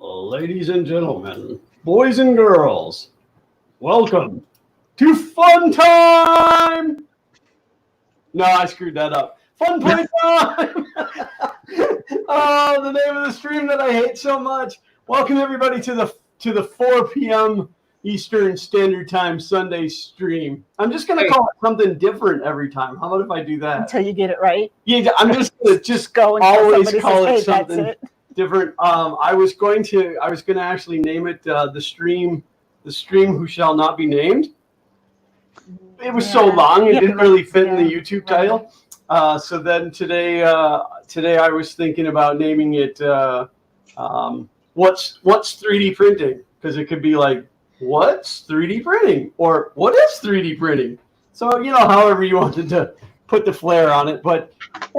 Ladies and gentlemen, boys and girls, welcome to Fun Time! No, I screwed that up. Fun Play Time! Oh, the name of the stream that I hate so much. Welcome everybody to the 4 p.m. Eastern Standard Time Sunday stream. I'm just going to call it something different every time. How about if I do that? Until you get it right. Yeah, I'm just going to go and always call says, it something different. I was going to actually name it the stream who shall not be named. It was so long it didn't really fit in the YouTube title. So then today I was thinking about naming it what's 3D printing, because it could be like, what's 3D printing, or what is 3D printing? So however you wanted to put the flair on it. But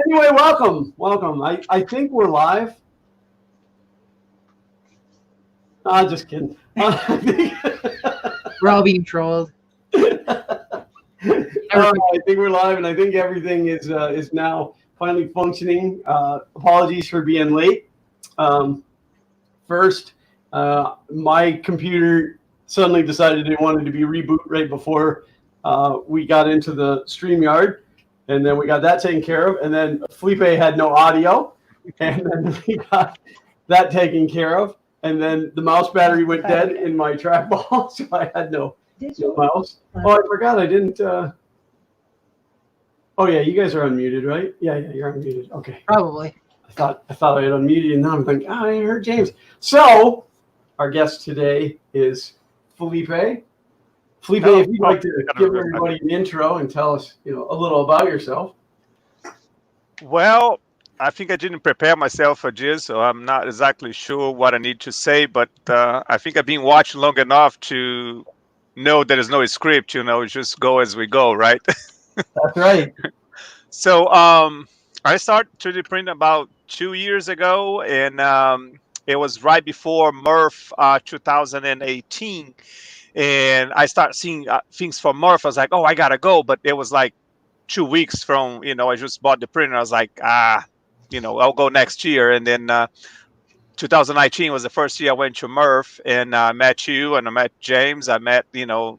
anyway, welcome. I think we're live. Just kidding. We're all being trolled. I think we're live, and I think everything is now finally functioning. Apologies for being late. First, my computer suddenly decided it wanted to be reboot right before we got into the StreamYard, and then we got that taken care of. And then Felipe had no audio, and then we got that taken care of. And then the mouse battery went dead in my trackball, so I had no mouse. Oh, I forgot I didn't. Oh yeah, you guys are unmuted, right? Yeah, you're unmuted. Okay. Probably. I thought I had unmuted, and now I'm thinking, I heard James. So our guest today is Felipe. Felipe, if you'd like to give everybody an intro and tell us, a little about yourself. Well, I think I didn't prepare myself for this, so I'm not exactly sure what I need to say, but I think I've been watching long enough to know there is no script, just go as we go, right? That's right. So I started 3D printing about 2 years ago, and it was right before MRF 2018, and I started seeing things for MRF. I was like, oh, I gotta go, but it was like 2 weeks from, I just bought the printer. I was like, I'll go next year. And then 2019 was the first year I went to MRF, and I met you, and I met James. I met,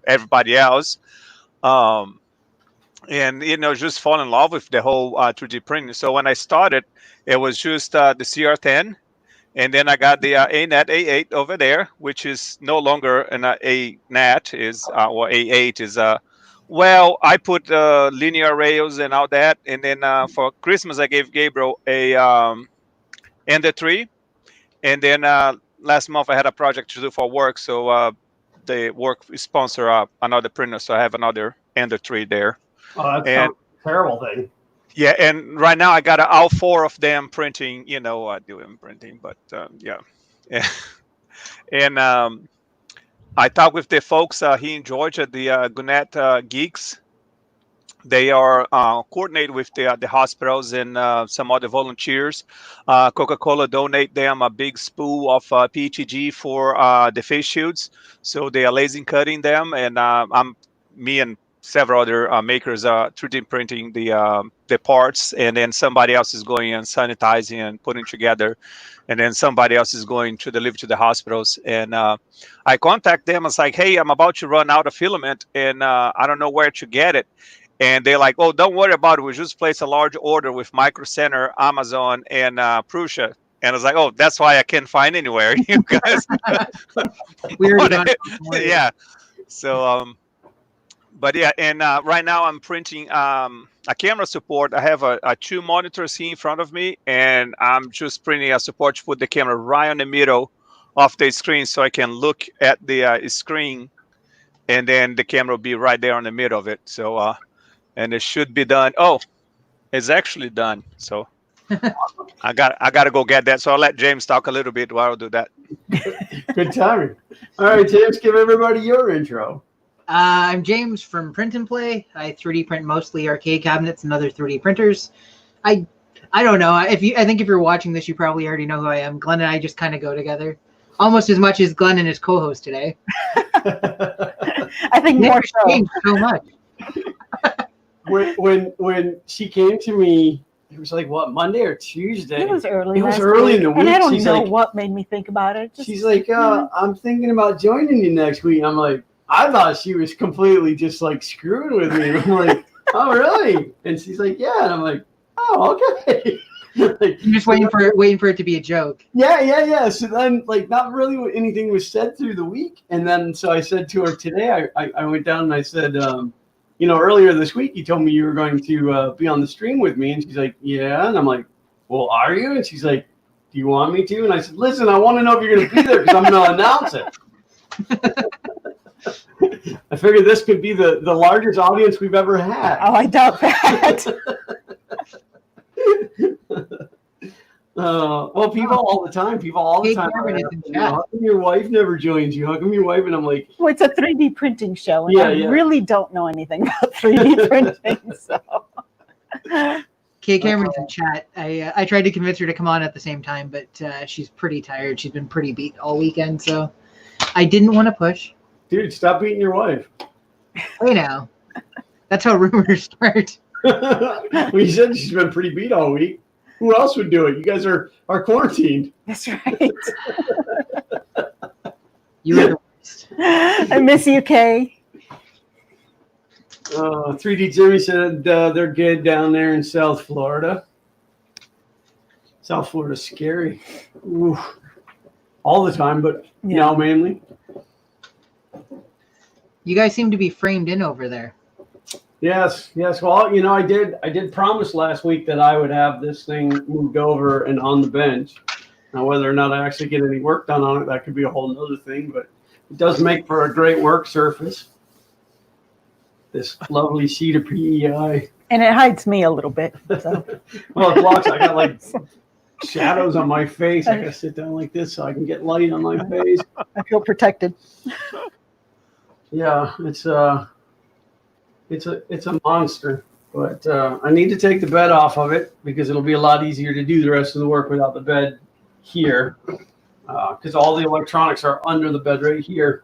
everybody else. And, just fall in love with the whole 3D printing. So when I started, it was just the CR10. And then I got the ANET A8 over there, which is no longer an ANET, or A8 is well, I put linear rails and all that, and then for Christmas I gave Gabriel a Ender 3, and then last month I had a project to do for work, so the work sponsor another printer, so I have another Ender 3 there. Oh, that's a terrible thing. Yeah, and right now I got all 4 of them printing. Doing printing, but yeah, and I talked with the folks here in Georgia, the Gwinnett Geeks. They are coordinated with the hospitals and some other volunteers. Coca-Cola donate them a big spool of PETG for the face shields, so they are laser cutting them, and me and several other makers are 3D printing the parts, and then somebody else is going and sanitizing and putting together, and then somebody else is going to deliver to the hospitals. And I contact them. I was like, hey, I'm about to run out of filament, and I don't know where to get it. And they're like, oh, don't worry about it. We just placed a large order with Micro Center, Amazon, and Prusa. And I was like, oh, that's why I can't find anywhere. You guys. Yeah. So, but yeah, and right now I'm printing a camera support. I have a 2 monitors here in front of me, and I'm just printing a support to put the camera right on the middle of the screen, so I can look at the screen, and then the camera will be right there on the middle of it. So, and it should be done. Oh, it's actually done. So I got to go get that. So I'll let James talk a little bit while I do that. Good timing. All right, James, give everybody your intro. I'm James from Print and Play. I 3D print mostly arcade cabinets and other 3D printers. I don't know. I think if you're watching this, you probably already know who I am. Glenn and I just kind of go together, almost as much as Glenn and his co-host today. I think more so much. When she came to me It was like what, Monday or Tuesday? It was early. It was last early in week, the week. and I don't She's know like, what made me think about it. Just, she's like, I'm thinking about joining you next week. I'm like, I thought she was completely just like screwing with me. I'm like, oh really? And she's like, yeah. And I'm like, oh okay. Like, I'm just waiting for it to be a joke. yeah. So then, like, not really anything was said through the week, and then so I said to her today. I went down and I said, earlier this week you told me you were going to be on the stream with me, and she's like, yeah, and I'm like, well, are you? And she's like, do you want me to? And I said, listen, I want to know if you're going to be there because I'm going to announce it. I figured this could be the largest audience we've ever had. oh, I doubt that. Well, people all the time. How come your wife never joins you? How come your wife? And I'm like, Well, it's a 3D printing show, and I really don't know anything about 3D printing. So, Kay Cameron's in chat. I tried to convince her to come on at the same time, but she's pretty tired. She's been pretty beat all weekend, so I didn't want to push. dude, stop beating your wife. Hey now, that's how rumors start. Well, you said she's been pretty beat all week. Who else would do it? You guys are quarantined. that's right. You were the worst. I miss you, Kay. 3D Jimmy said they're good down there in South Florida. South Florida's scary. Ooh. All the time, but now mainly. You guys seem to be framed in over there. Yes. Well, I did promise last week that I would have this thing moved over and on the bench. Now, whether or not I actually get any work done on it, that could be a whole nother thing, but it does make for a great work surface. This lovely sheet of PEI. And it hides me a little bit. So. Well, it blocks. I got like shadows on my face. I gotta sit down like this so I can get light on my face. I feel protected. Yeah, it's a monster, but I need to take the bed off of it because it'll be a lot easier to do the rest of the work without the bed here, because all the electronics are under the bed right here.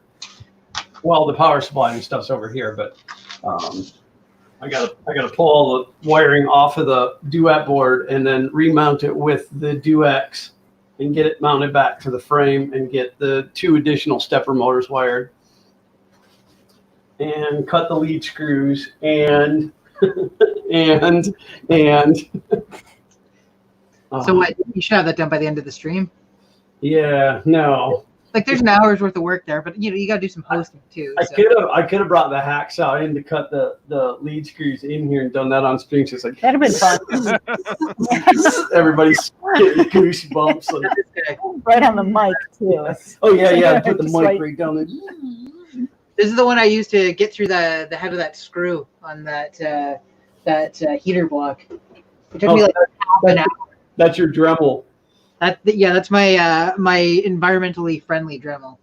Well, the power supply and stuff's over here, but I gotta pull all the wiring off of the duet board and then remount it with the Duex and get it mounted back to the frame and get the 2 additional stepper motors wired. And cut the lead screws and and So what? You should have that done by the end of the stream. Yeah, no. Like there's an hour's worth of work there, but you got to do some posting too. I So. could have brought the hacksaw in to cut the lead screws in here and done that on stream. So it's like That'd have been fun. everybody's getting goosebumps. Like, Right on the mic, too. oh yeah. Put the Just mic right down there. This is the one I used to get through the head of that screw on that heater block. It took me like half an hour. That's your Dremel. That's my my environmentally friendly Dremel.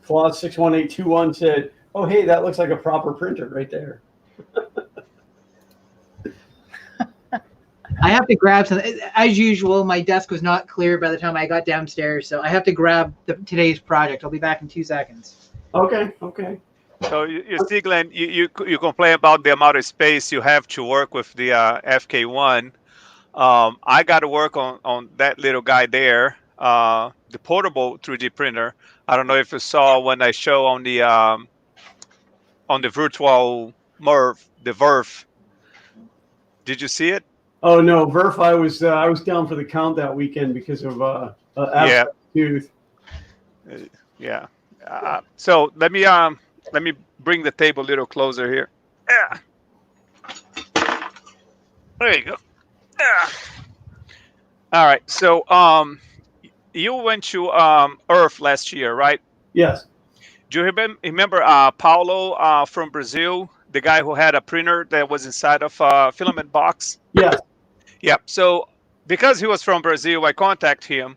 Claude 61821 said, "Oh hey, that looks like a proper printer right there." I have to grab something. As usual, my desk was not clear by the time I got downstairs, so I have to grab today's project. I'll be back in 2 seconds. Okay. So you see, Glenn, you complain about the amount of space you have to work with the FK1. I got to work on that little guy there, the portable 3D printer. I don't know if you saw when I show on the virtual Merv, the Verve. Did you see it? Oh no, Verf! I was down for the count that weekend because of Tooth. Yeah. So let me bring the table a little closer here. Yeah. There you go. Yeah. All right. So you went to Earth last year, right? Yes. Do you remember Paulo from Brazil, the guy who had a printer that was inside of a filament box? Yes. Yeah. So because he was from Brazil, I contacted him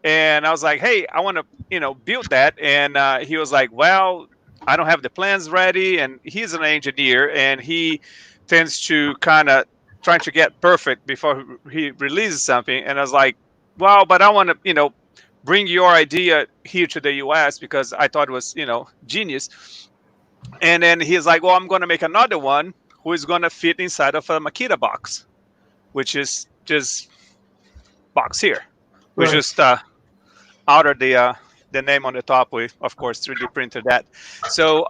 and I was like, hey, I want to, build that. And he was like, well, I don't have the plans ready. And he's an engineer and he tends to kind of trying to get perfect before he releases something. And I was like, well, but I want to, bring your idea here to the US because I thought it was, genius. And then he's like, well, I'm going to make another one who is going to fit inside of a Makita box, which is just box here. We Right. just outed the name on the top. We, of course, 3D printed that. So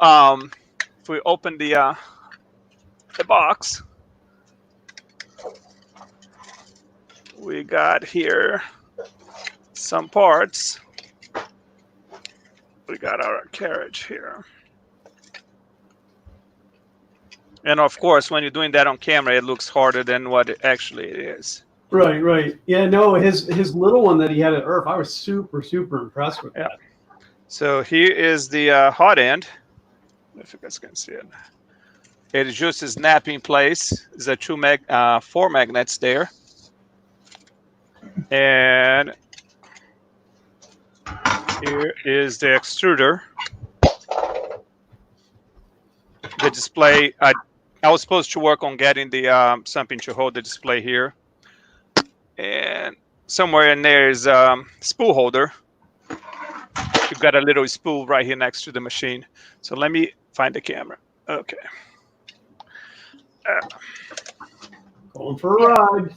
if we open the box, we got here some parts. We got our carriage here. And of course, when you're doing that on camera, it looks harder than what it actually is. Right, right. Yeah, no, his little one that he had at Earth, I was super, super impressed with that. So here is the hot end. If you guys can see it. It is just a snap in place. There's a 4 magnets there. And here is the extruder. The display, I was supposed to work on getting the something to hold the display here. And somewhere in there is a spool holder. You've got a little spool right here next to the machine. So let me find the camera. Okay. Going for a ride.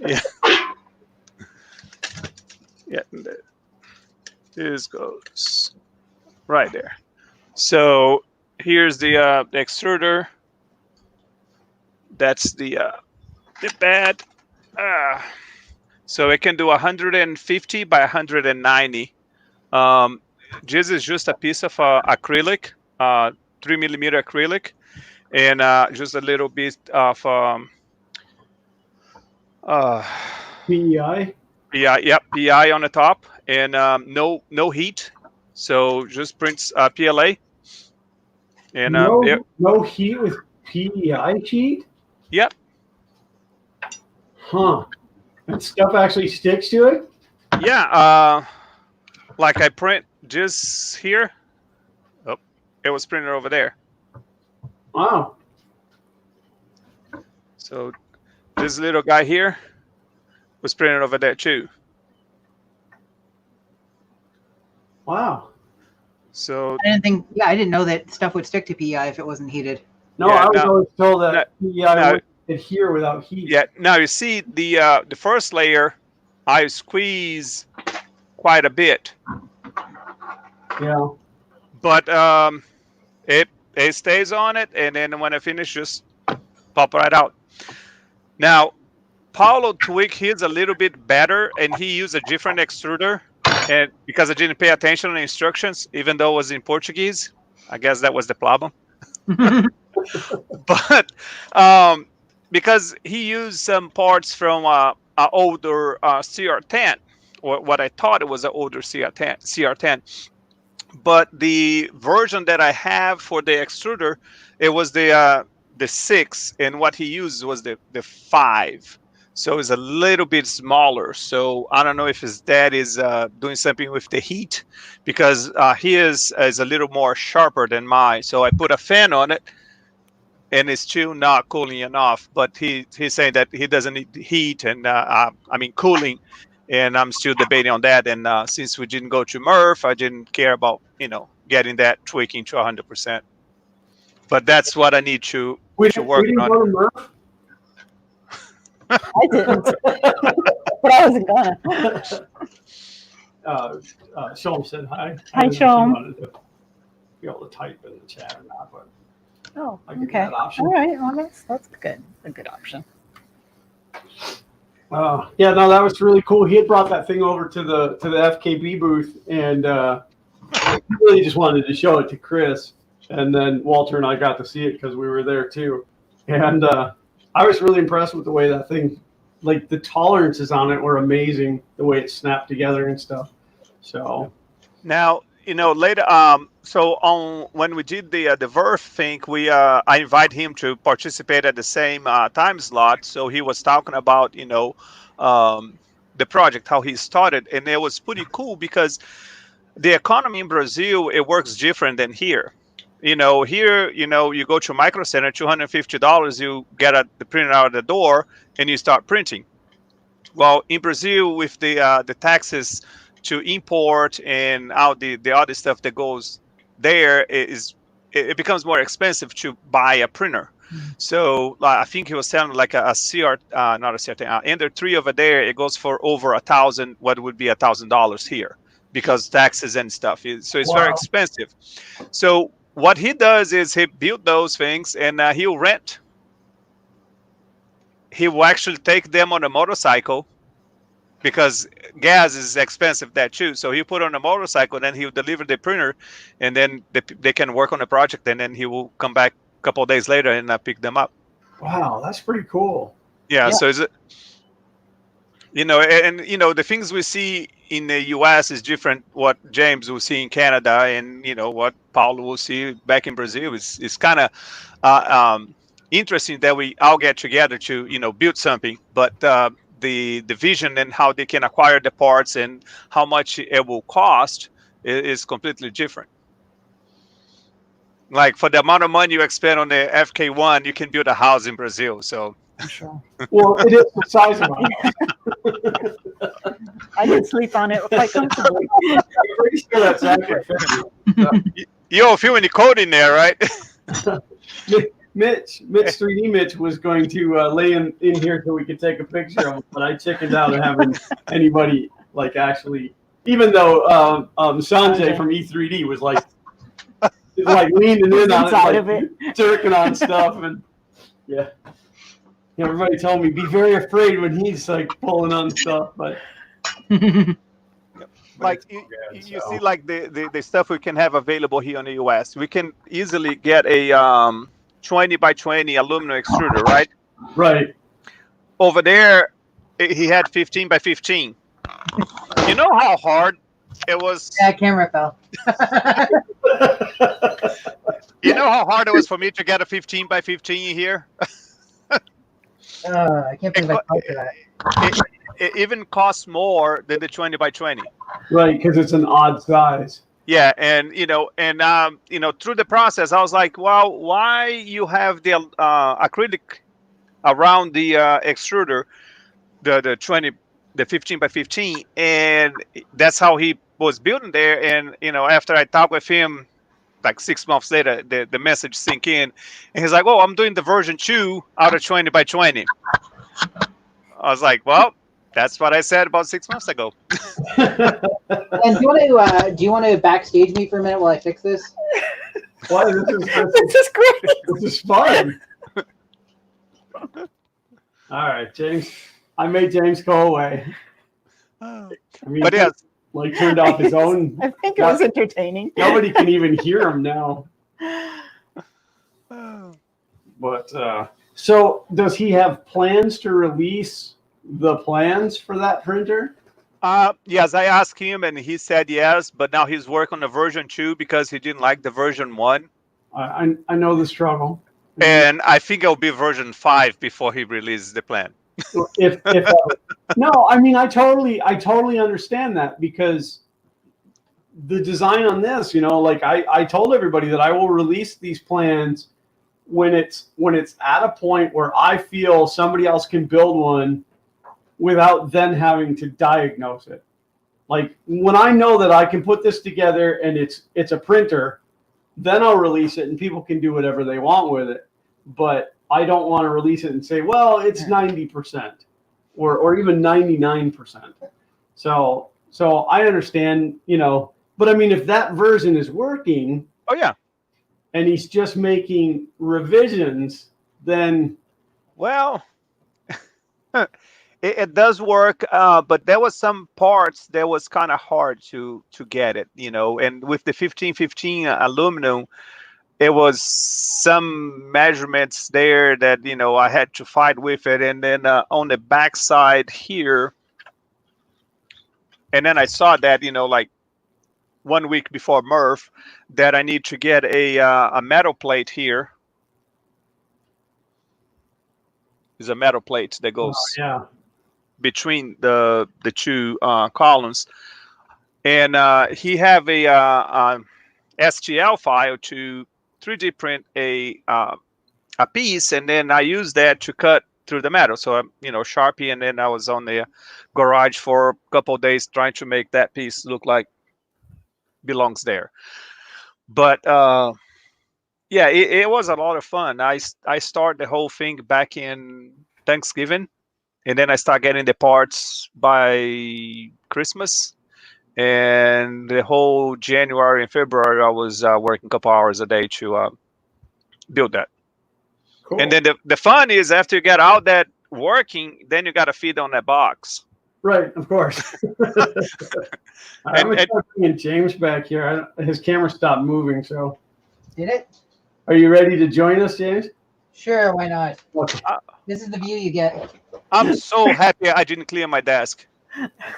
Yeah. Yeah. This goes right there. So here's the extruder. That's the bed. So it can do 150 by 190. This is just a piece of acrylic, 3mm acrylic, and just a little bit of PEI. PI on the top, and no heat. So just prints PLA. And no heat with PEI sheet? Yep. Huh. And stuff actually sticks to it? Yeah. Like I print just here. Oh, it was printed over there. Wow. So this little guy here was printed over there too. Wow. So I didn't know that stuff would stick to PEI if it wasn't heated. No, Yeah, I was always told that PEI would adhere without heat. Yeah. Now you see the first layer, I squeeze quite a bit. Yeah. But it stays on it, and then when I finish, just pop right out. Now, Paulo tweaked his a little bit better, and he used a different extruder, and because I didn't pay attention to the instructions, even though it was in Portuguese, I guess that was the problem. But because he used some parts from an older CR10, or what I thought it was an older CR10. But the version that I have for the extruder, it was the 6, and what he used was the 5. So it's a little bit smaller. So I don't know if his dad is doing something with the heat, because his is a little more sharper than mine. So I put a fan on it, and it's still not cooling enough. But he's saying that he doesn't need heat and cooling. And I'm still debating on that. And since we didn't go to Murph, I didn't care about getting that tweaking to 100%. But that's what I need to work on. We didn't go to Murph? I didn't, but I wasn't gonna. Shalom said hi. Hi, Shalom. Wanted to be able to type in the chat or not, but Oh, I give you okay. that option. All right. Well, that's good. A good option. Yeah, no, that was really cool. He had brought that thing over to the FKB booth, and he really just wanted to show it to Chris. And then Walter and I got to see it because we were there too. And I was really impressed with the way that thing, like the tolerances on it were amazing, the way it snapped together and stuff. So now, later, so when we did the Verve thing, I invited him to participate at the same time slot. So he was talking about the project, how he started, and it was pretty cool because the economy in Brazil, it works different than here. Here, you go to a Micro Center, $250, you get the printer out of the door, and you start printing. Well, in Brazil, with the taxes to import and all the other stuff that goes there, it's it becomes more expensive to buy a printer. So I think he was selling like a CR, not a CRT, Ender 3 over there. It goes for over $1,000. What would be $1,000 here because taxes and stuff. So it's very expensive. So what he does is he build those things and he'll rent. He will actually take them on a motorcycle because gas is expensive there too. So he put on a motorcycle, then he'll deliver the printer, and then they can work on the project, and then he will come back a couple of days later and pick them up. Wow, that's pretty cool. Yeah. So is it, and the things we see in the U.S. is different. What James will see in Canada, and what Paulo will see back in Brazil is kind of interesting that we all get together to build something, but the vision and how they can acquire the parts and how much it will cost is completely different. Like for the amount of money you spend on the FK1, you can build a house in Brazil. So Sure. Well, it is the size of mine. I can sleep on it quite comfortably. I'm pretty sure that's accurate. you don't feel any cold in there, right? Mitch 3D Mitch was going to lay in here so we could take a picture of him, but I chickened out of having anybody like actually, even though Sanjay from E3D was like leaning in on inside it, of it, jerking on stuff, and everybody told me be very afraid when he's like pulling on stuff, but like you see, like the stuff we can have available here in the US, we can easily get a 20 by 20 aluminum extruder, right? Right. Over there, he had 15 by 15. You know how hard it was? Yeah, camera fell. You know how hard it was for me to get a 15 by 15 here? I can't believe I talked to that. It even costs more than the 20 by 20. Right, because it's an odd size. Yeah, and through the process, I was like, well, why you have the acrylic around the extruder, the 15 by 15, and that's how he was building there. And after I talked with him, like 6 months later, the message sink in, and he's like, "Oh, I'm doing the version 2 out of 20 by 20." I was like, "Well, that's what I said about 6 months ago." And do you want to backstage me for a minute while I fix this? Why? This is great. This is fun. All right, James. I made James go away. I mean, but yeah, turned off his own. I think it was entertaining. Nobody can even hear him now. But so, does he have plans to release the plans for that printer? Yes, I asked him, and he said yes. But now he's working on the version 2 because he didn't like the version 1. I know the struggle. And I think it'll be version 5 before he releases the plan. if no, I mean I totally understand that, because the design on this, I told everybody that I will release these plans when it's at a point where I feel somebody else can build one without then having to diagnose it. Like when I know that I can put this together and it's a printer, then I'll release it and people can do whatever they want with it. But I don't want to release it and say, well, it's 90% or even 99%. So I understand, but I mean, if that version is working, oh yeah, and he's just making revisions, then well, it does work. But there was some parts that was kind of hard to get it, and with the 1515 aluminum, it was some measurements there that I had to fight with it, and then on the back side here, and then I saw that like 1 week before Murph that I need to get a metal plate here. There's a metal plate that goes between the two columns, and he have a STL file to 3D print a piece, and then I use that to cut through the metal. So Sharpie, and then I was on the garage for a couple of days trying to make that piece look like belongs there. But Yeah, it was a lot of fun. I started the whole thing back in Thanksgiving, and then I start getting the parts by Christmas, and the whole January and February I was working a couple hours a day to build that. Cool. And then the fun is after you get out that working, then you got to feed on that box. Right, of course. I'm bringing James back here. His camera stopped moving, so. Did it? Are you ready to join us, James? Sure, why not? Okay. This is the view you get. I'm so happy I didn't clear my desk.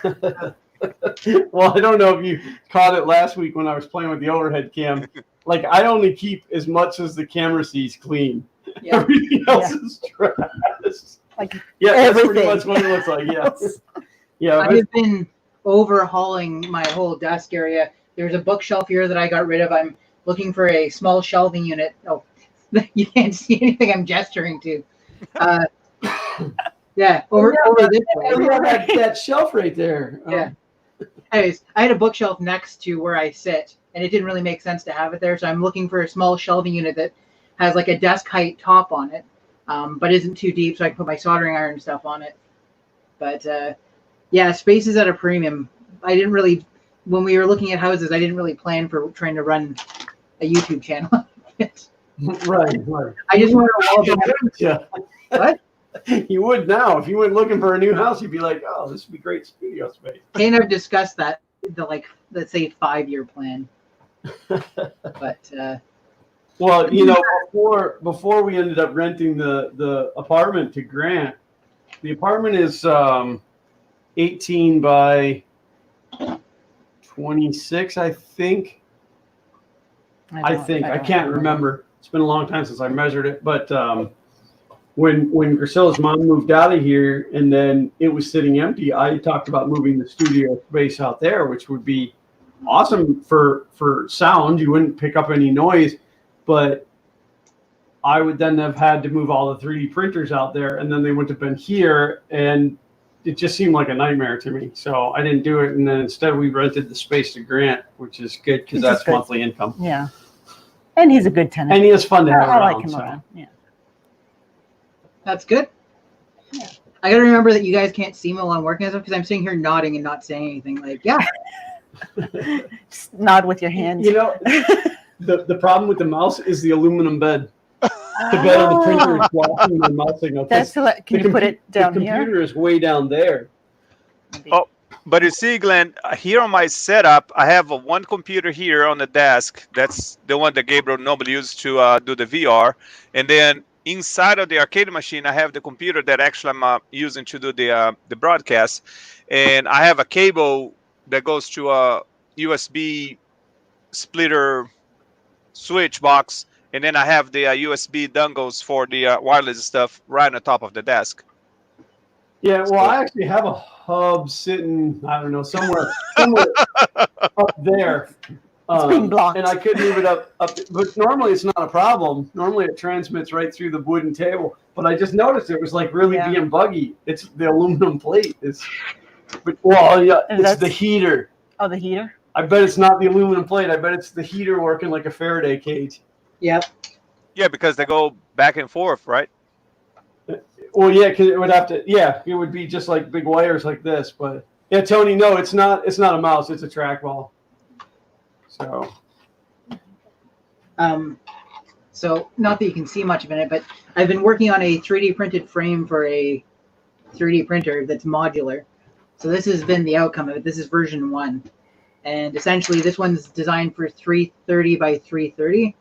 Well, I don't know if you caught it last week when I was playing with the overhead cam. Like, I only keep as much as the camera sees clean. Yeah. Everything else is trash. Like that's pretty everything. much what it looks like. Yeah. Yeah. I've been overhauling my whole desk area. There's a bookshelf here that I got rid of. I'm looking for a small shelving unit. Oh, you can't see anything I'm gesturing to. Yeah, over this way. Yeah, that shelf right there. Yeah. Anyways, I had a bookshelf next to where I sit, and it didn't really make sense to have it there. So I'm looking for a small shelving unit that has like a desk height top on it, but isn't too deep, so I can put my soldering iron stuff on it. But yeah, space is at a premium. I didn't really, when we were looking at houses, I didn't really plan for trying to run a YouTube channel. Right. I just wanted a wall. Yeah. What? You would now. If you went looking for a new house, you'd be like, oh, this would be great studio space. Kane and I've discussed that, let's say 5-year plan. But well, before we ended up renting the apartment to Grant, the apartment is 18 by 26, I think. I can't remember. It's been a long time since I measured it, but when Grisella's mom moved out of here and then it was sitting empty, I talked about moving the studio space out there, which would be awesome for sound. You wouldn't pick up any noise, but I would then have had to move all the 3D printers out there, and then they wouldn't have been here, and it just seemed like a nightmare to me. So I didn't do it, and then instead we rented the space to Grant, which is good because that's monthly income. Yeah, and he's a good tenant. And he is fun to have around. I like him around. Yeah. that's good. Yeah. I gotta remember that you guys can't see me while I'm working on stuff because I'm sitting here nodding and not saying anything. Like, yeah. Just nod with your hands. The problem with the mouse is the aluminum bed. The bed of the printer is blocking the mouse signal. Can you put it down here? The computer is way down there. Oh, but you see, Glenn, here on my setup, I have one computer here on the desk. That's the one that Gabriel normally uses to do the VR. And then inside of the arcade machine, I have the computer that actually I'm using to do the broadcast. And I have a cable that goes to a USB splitter switch box. And then I have the USB dongles for the wireless stuff right on top of the desk. Yeah, well, I actually have a hub sitting, I don't know, somewhere up there. It's being blocked. And I could move it up, but normally it's not a problem. Normally it transmits right through the wooden table. But I just noticed it was like really being buggy. It's the aluminum plate. It's the heater. Oh, the heater? I bet it's not the aluminum plate. I bet it's the heater working like a Faraday cage. Yep. Yeah, because they go back and forth, right? Well, yeah, because it would have to. Yeah, it would be just like big wires like this. But yeah, Tony, no, it's not. It's not a mouse. It's a trackball. So. So not that you can see much of it, but I've been working on a 3D printed frame for a 3D printer that's modular. So this has been the outcome of it. This is version 1, and essentially this one's designed for 330 by 330.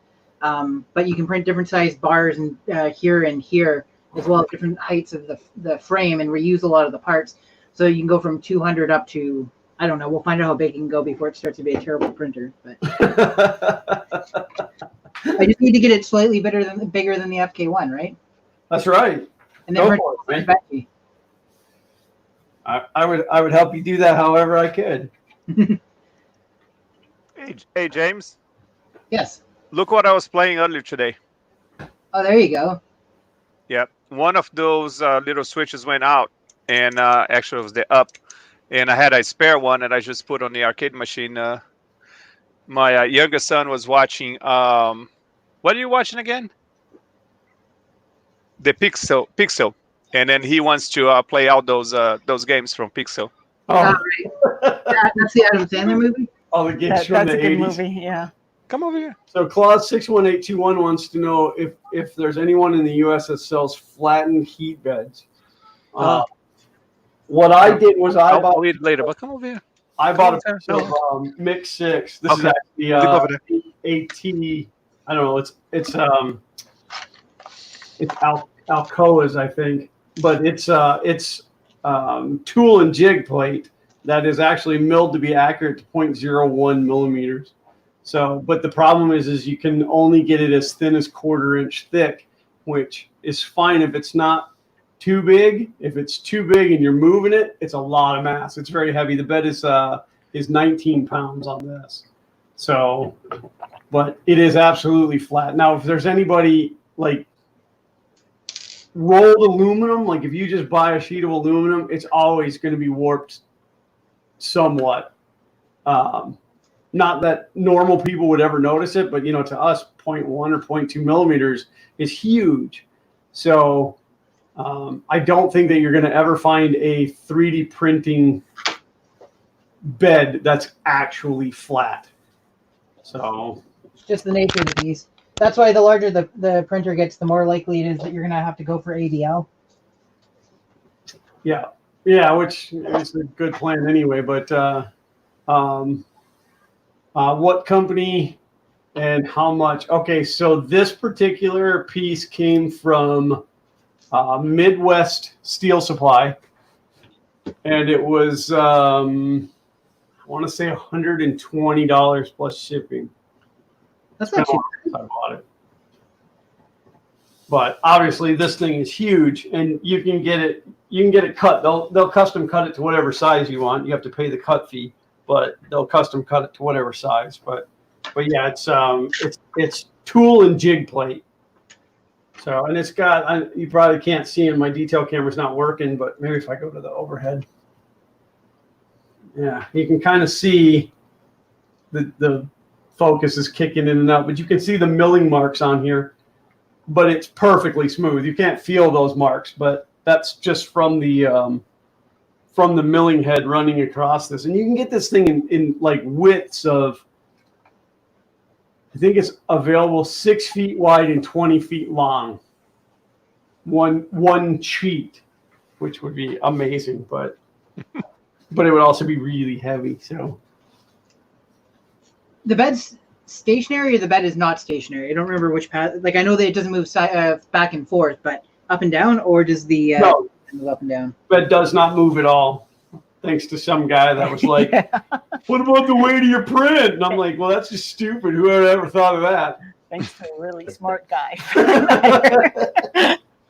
But you can print different size bars and here and here, as well as different heights of the frame, and reuse a lot of the parts. So you can go from 200 up to, I don't know, we'll find out how big it can go before it starts to be a terrible printer. But I just need to get it slightly bigger than the FK1, right? That's right. And then I would help you do that however I could. Hey, James. Yes. Look what I was playing earlier today. Oh, there you go. Yeah, one of those little switches went out, and actually it was the up, and I had a spare one that I just put on the arcade machine. My youngest son was watching, what What are you watching again? The Pixel, and then he wants to play out those games from Pixel. Oh, That's the Adam Sandler movie. all the games from That's the a good 80s. movie. Yeah. Come over here. So Claus 61821 wants to know if there's anyone in the U.S. that sells flattened heat beds. What I did was I'll eat it later, but come over here. I bought Come a over piece of Mix 6. This is Okay. actually over there. AT. I don't know. It's Alcoa's, I think, but it's tool and jig plate that is actually milled to be accurate to 0.01 millimeters. So, but the problem is you can only get it as thin as 1/4 inch thick, which is fine if it's not too big. If it's too big and you're moving it, it's a lot of mass. It's very heavy. The bed is 19 pounds on this. So, but it is absolutely flat. Now, if there's anybody like rolled aluminum, like if you just buy a sheet of aluminum, it's always going to be warped somewhat. Not that normal people would ever notice it, but to us, 0.1 or 0.2 millimeters is huge. So I don't think that you're going to ever find a 3D printing bed that's actually flat. So It's just the nature of the beast. That's why the larger the printer gets, the more likely it is that you're going to have to go for ADL. yeah, which is a good plan anyway. But what company and how much? Okay, so this particular piece came from Midwest Steel Supply, and it was I want to say $120 plus shipping. That's not cheap. I bought it. But obviously this thing is huge, and you can get it cut. They'll custom cut it to whatever size you want. You have to pay the cut fee, but they'll custom cut it to whatever size. But yeah, it's tool and jig plate. So, and it's got, you probably can't see it, my detail camera's not working, but maybe if I go to the overhead. Yeah, you can kind of see the focus is kicking in and out, but you can see the milling marks on here, but it's perfectly smooth. You can't feel those marks, but that's just from the milling head running across this. And you can get this thing in like widths of, I think it's available 6 feet wide and 20 feet long. One sheet, which would be amazing, but it would also be really heavy. So The bed's stationary, or the bed is not stationary? I don't remember which path. Like, I know that it doesn't move back and forth, but up and down, or does the no, move up and down? bed does not move at all. Thanks to some guy that was like, what about the weight of your print? And I'm like, well, that's just stupid. Who ever thought of that? Thanks to a really smart guy.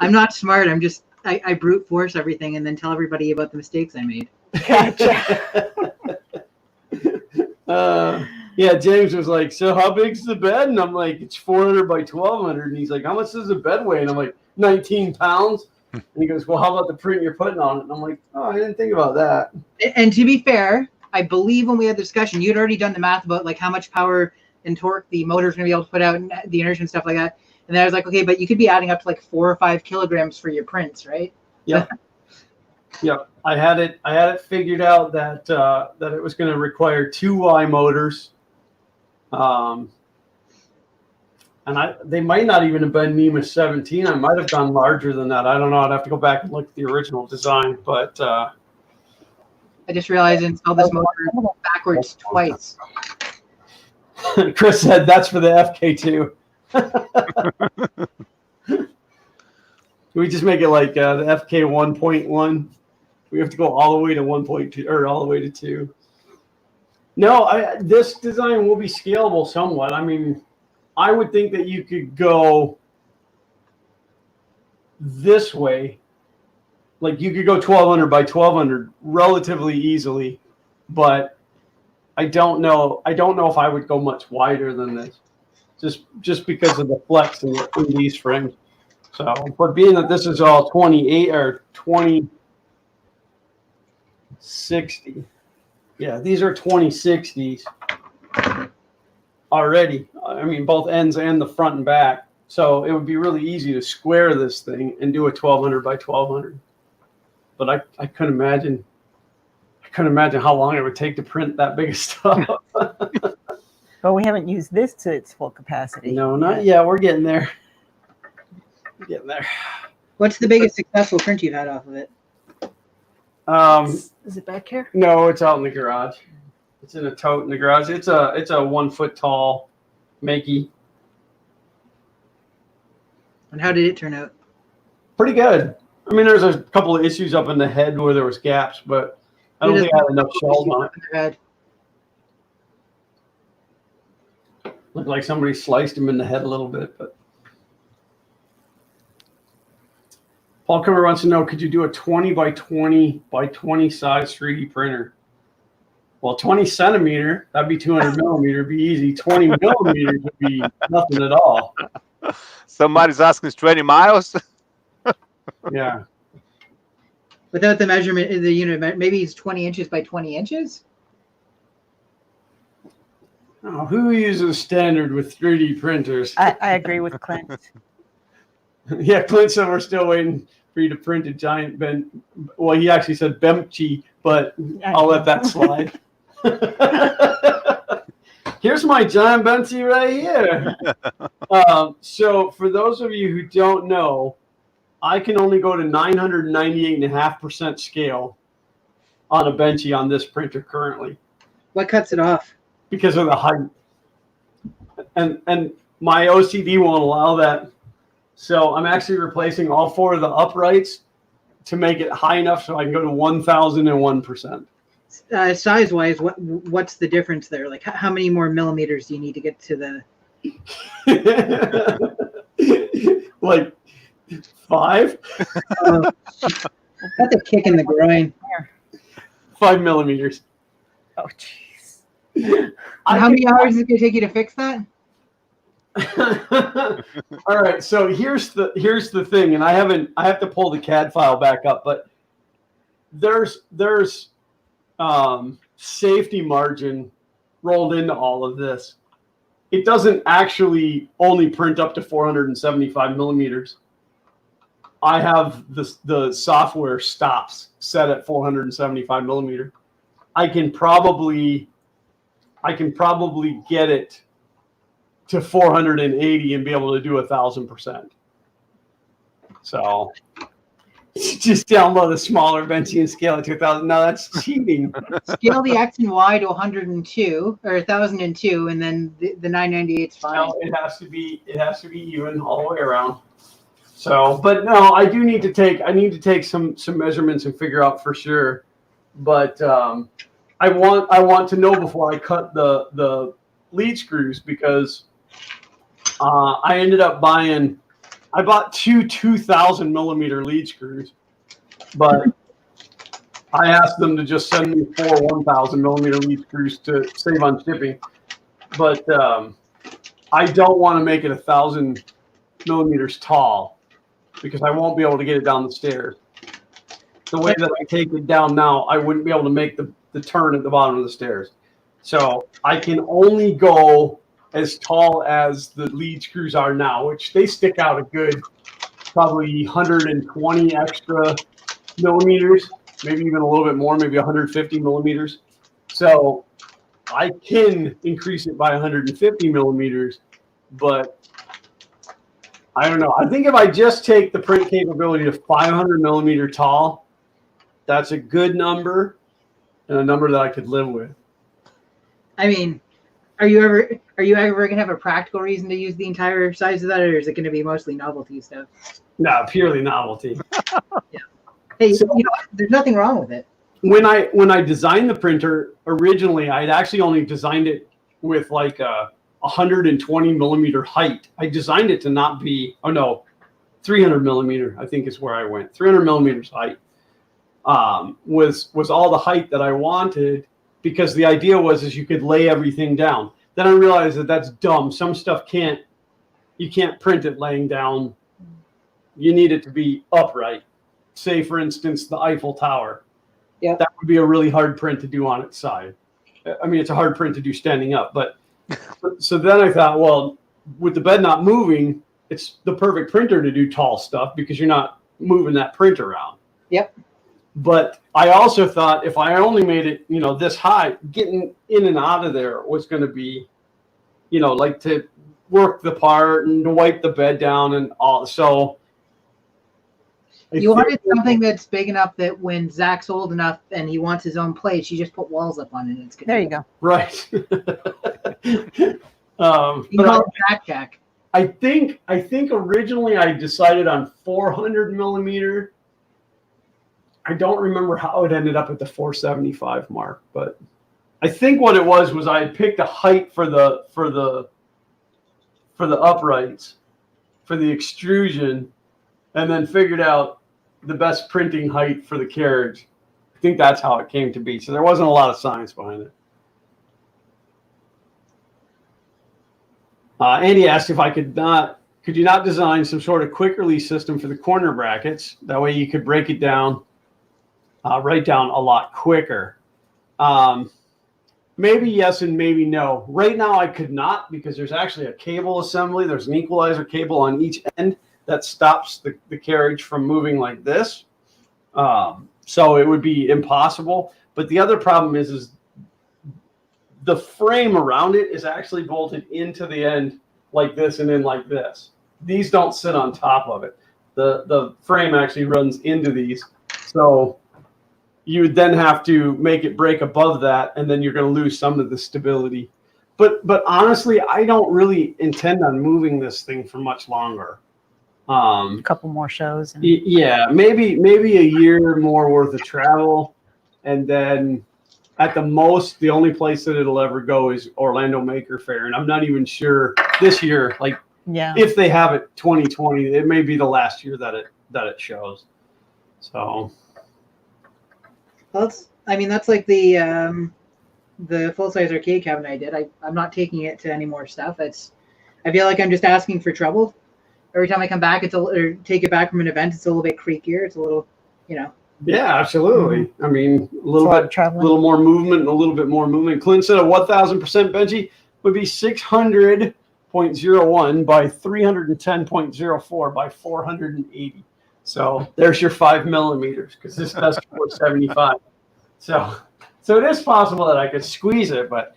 I'm not smart. I'm just, I brute force everything and then tell everybody about the mistakes I made. Gotcha. Yeah, James was like, so how big's the bed? And I'm like, it's 400 by 1200. And he's like, how much does the bed weigh? And I'm like, 19 pounds. And he goes, well, how about the print you're putting on it? And I'm like, oh, I didn't think about that. And to be fair, I believe when we had the discussion, you'd already done the math about like how much power and torque the motor's going to be able to put out, and the inertia and stuff like that. And then I was like, okay, but you could be adding up to like 4 or 5 kilograms for your prints, right? Yep. Yep. I had it figured out that it was going to require 2 Y motors. And they might not even have been NEMA 17. I might have gone larger than that. I don't know. I'd have to go back and look at the original design. But I just realized I installed this motor backwards twice. Chris said that's for the FK2. We just make it like the FK 1.1. We have to go all the way to 1.2 or all the way to 2. No, this design will be scalable somewhat. I mean, I would think that you could go this way. Like you could go 1200 by 1200 relatively easily, but I don't know. I don't know if I would go much wider than this, just because of the flex in these frames. So, but being that this is all 28 or 2060, yeah, these are 2060s. already. I mean, both ends and the front and back. So it would be really easy to square this thing and do a 1200 by 1200. But I couldn't imagine. I couldn't imagine how long it would take to print that big of stuff. But we haven't used this to its full capacity. No, not yet. We're getting there. We're getting there. What's the biggest successful print you've had off of it? Is it back here? No, it's out in the garage. It's in a tote in the garage. It's a 1 foot tall Makey. And how did it turn out? Pretty good. I mean, there's a couple of issues up in the head where there was gaps, but I don't think I had enough shells on it. Looked like somebody sliced him in the head a little bit, but Paul Comer wants to know, could you do a 20 by 20 by 20 size 3D printer? Well, 20 centimeter, that'd be 200 millimeter, be easy. 20 millimeters would be nothing at all. Somebody's asking, is 20 miles? Yeah. Without the measurement in the unit, maybe it's 20 inches by 20 inches? Oh, who uses standard with 3D printers? I agree with Clint. Yeah, Clint said we're still waiting for you to print a giant well, he actually said Bemchi, but I'll let that slide. Here's my giant Bemchi right here. So for those of you who don't know, I can only go to 998.5% scale on a Benchy on this printer currently. What cuts it off? Because of the height. And my OCD won't allow that. So I'm actually replacing all 4 of the uprights to make it high enough so I can go to 1001%. Size-wise, what's the difference there? Like, how many more millimeters do you need to get to the... Like 5? That's a kick in the groin. 5 millimeters. Oh, jeez. How many hours is it going to take you to fix that? All right, so here's the thing, and I have to pull the CAD file back up, but there's safety margin rolled into all of this. It doesn't actually only print up to 475 millimeters. I have the software stops set at 475 millimeter. I can probably get it to 480 and be able to do 1,000%. So just download a smaller Benchy and scale it to 1,000. No, that's cheating. Scale the X and Y to 102 or 1,002, and then the 998 is fine. No, it has to be even all the way around. So, but no, I need to take some measurements and figure out for sure. But I want to know before I cut the lead screws, because I ended up I bought 2,000 millimeter lead screws, but I asked them to just send me 4 1,000 millimeter lead screws to save on shipping. But I don't want to make it 1,000 millimeters tall because I won't be able to get it down the stairs. The way that I take it down now, I wouldn't be able to make the turn at the bottom of the stairs. So I can only go as tall as the lead screws are now, which they stick out a good probably 120 extra millimeters, maybe even a little bit more, maybe 150 millimeters. So I can increase it by 150 millimeters, but I don't know. I think if I just take the print capability to 500 millimeter tall, that's a good number and a number that I could live with. I mean, are you ever going to have a practical reason to use the entire size of that, or is it going to be mostly novelty stuff? No, purely novelty. Yeah. Hey, so, there's nothing wrong with it. When I designed the printer originally, I'd actually only designed it with like a 120 millimeter height. I designed it to not be 300 millimeter. I think is where I went. 300 millimeters height was all the height that I wanted, because the idea was you could lay everything down. Then I realized that's dumb. Some stuff you can't print it laying down. You need it to be upright. Say, for instance, the Eiffel Tower. Yeah, that would be a really hard print to do on its side. I mean, it's a hard print to do standing up, but So then I thought, well, with the bed not moving, it's the perfect printer to do tall stuff because you're not moving that print around. Yep. But I also thought if I only made it, this high, getting in and out of there was going to be, like to work the part and to wipe the bed down and all. So you wanted something that's big enough that when Zach's old enough and he wants his own place, you just put walls up on it. And it's good. There you go. Right. You call it Zach Jack. I think originally I decided on 400 millimeter. I don't remember how it ended up at the 475 mark, but I think what it was I had picked a height for the uprights, for the extrusion, and then figured out the best printing height for the carriage. I think that's how it came to be. So there wasn't a lot of science behind it. Andy asked if could you not design some sort of quick release system for the corner brackets? That way you could break it down, write down a lot quicker. Maybe yes and maybe no. Right now I could not because there's actually a cable assembly. There's an equalizer cable on each end that stops the carriage from moving like this. So it would be impossible. But the other problem is the frame around it is actually bolted into the end like this and in like this. These don't sit on top of it. The frame actually runs into these. So you would then have to make it break above that, and then you're going to lose some of the stability. But honestly, I don't really intend on moving this thing for much longer. A couple more shows. Yeah, maybe a year more worth of travel, and then at the most, the only place that it'll ever go is Orlando Maker Fair, and I'm not even sure this year. Like, if they have it 2020, it may be the last year that it shows. So. That's like the full size arcade cabinet I did. I'm not taking it to any more stuff. I feel like I'm just asking for trouble. Every time I come back, or take it back from an event, it's a little bit creakier. It's a little, Yeah, absolutely. I mean, a little more movement and a little bit more movement. Clint said a 1,000% Benji would be 600.01 by 310.04 by 480. So there's your 5 millimeters because this does 475. So it is possible that I could squeeze it, but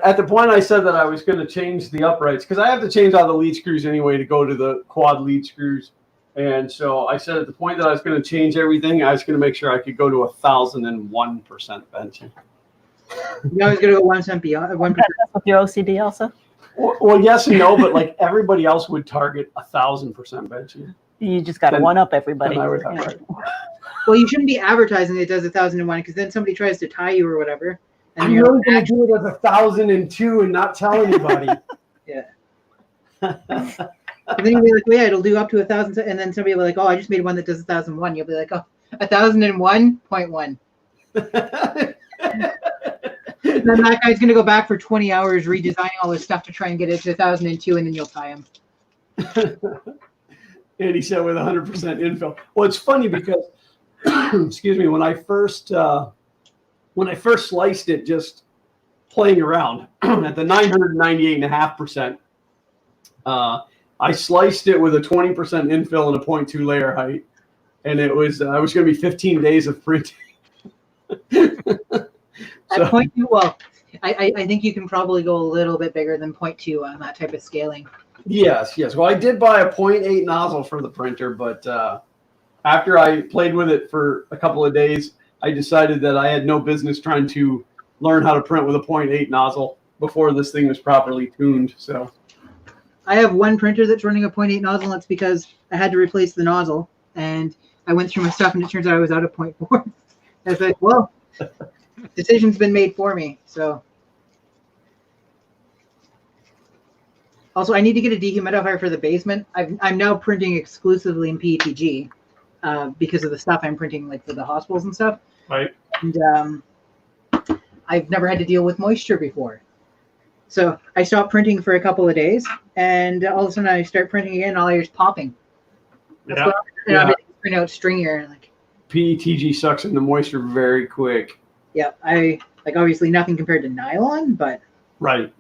at the point I said that I was going to change the uprights because I have to change all the lead screws anyway to go to the quad lead screws. And so I said at the point that I was going to change everything, I was going to make sure I could go to 1,001% benching. You always going to go 1% beyond. 1%. That's with your OCD also? Well, yes and no, but like everybody else would target 1,000% benching. You just got to one up everybody. Well, you shouldn't be advertising it does 1,001 because then somebody tries to tie you or whatever. And I'm really going to do it as 1,002 and not tell anybody. Yeah. And then you'll be like, well, yeah, it'll do up to 1,000. And then somebody will be like, oh, I just made one that does 1,001. You'll be like, oh, 1,001.1. And then that guy's going to go back for 20 hours redesigning all his stuff to try and get it to 1,002, and then you'll tie him. And he said with 100% infill. Well, it's funny because, excuse me, when I first sliced it, just playing around at the 998.5%, I sliced it with a 20% infill and a 0.2 layer height, and it was going to be 15 days of printing. At 0.2, well, I think you can probably go a little bit bigger than 0.2 on that type of scaling. Yes. Well, I did buy a 0.8 nozzle for the printer, but after I played with it for a couple of days, I decided that I had no business trying to learn how to print with a 0.8 nozzle before this thing was properly tuned. So I have one printer that's running a 0.8 nozzle, and it's because I had to replace the nozzle, and I went through my stuff, and it turns out I was out of 0.4. I was like, well, decision's been made for me. So also, I need to get a dehumidifier for the basement. I'm now printing exclusively in PETG because of the stuff I'm printing, like for the hospitals and stuff. Right. And I've never had to deal with moisture before. So I stopped printing for a couple of days, and all of a sudden I start printing again, and all I hear is popping. Yeah. And I'm printing out stringier. Like, PETG sucks in the moisture very quick. Yeah, I like obviously nothing compared to nylon, but right.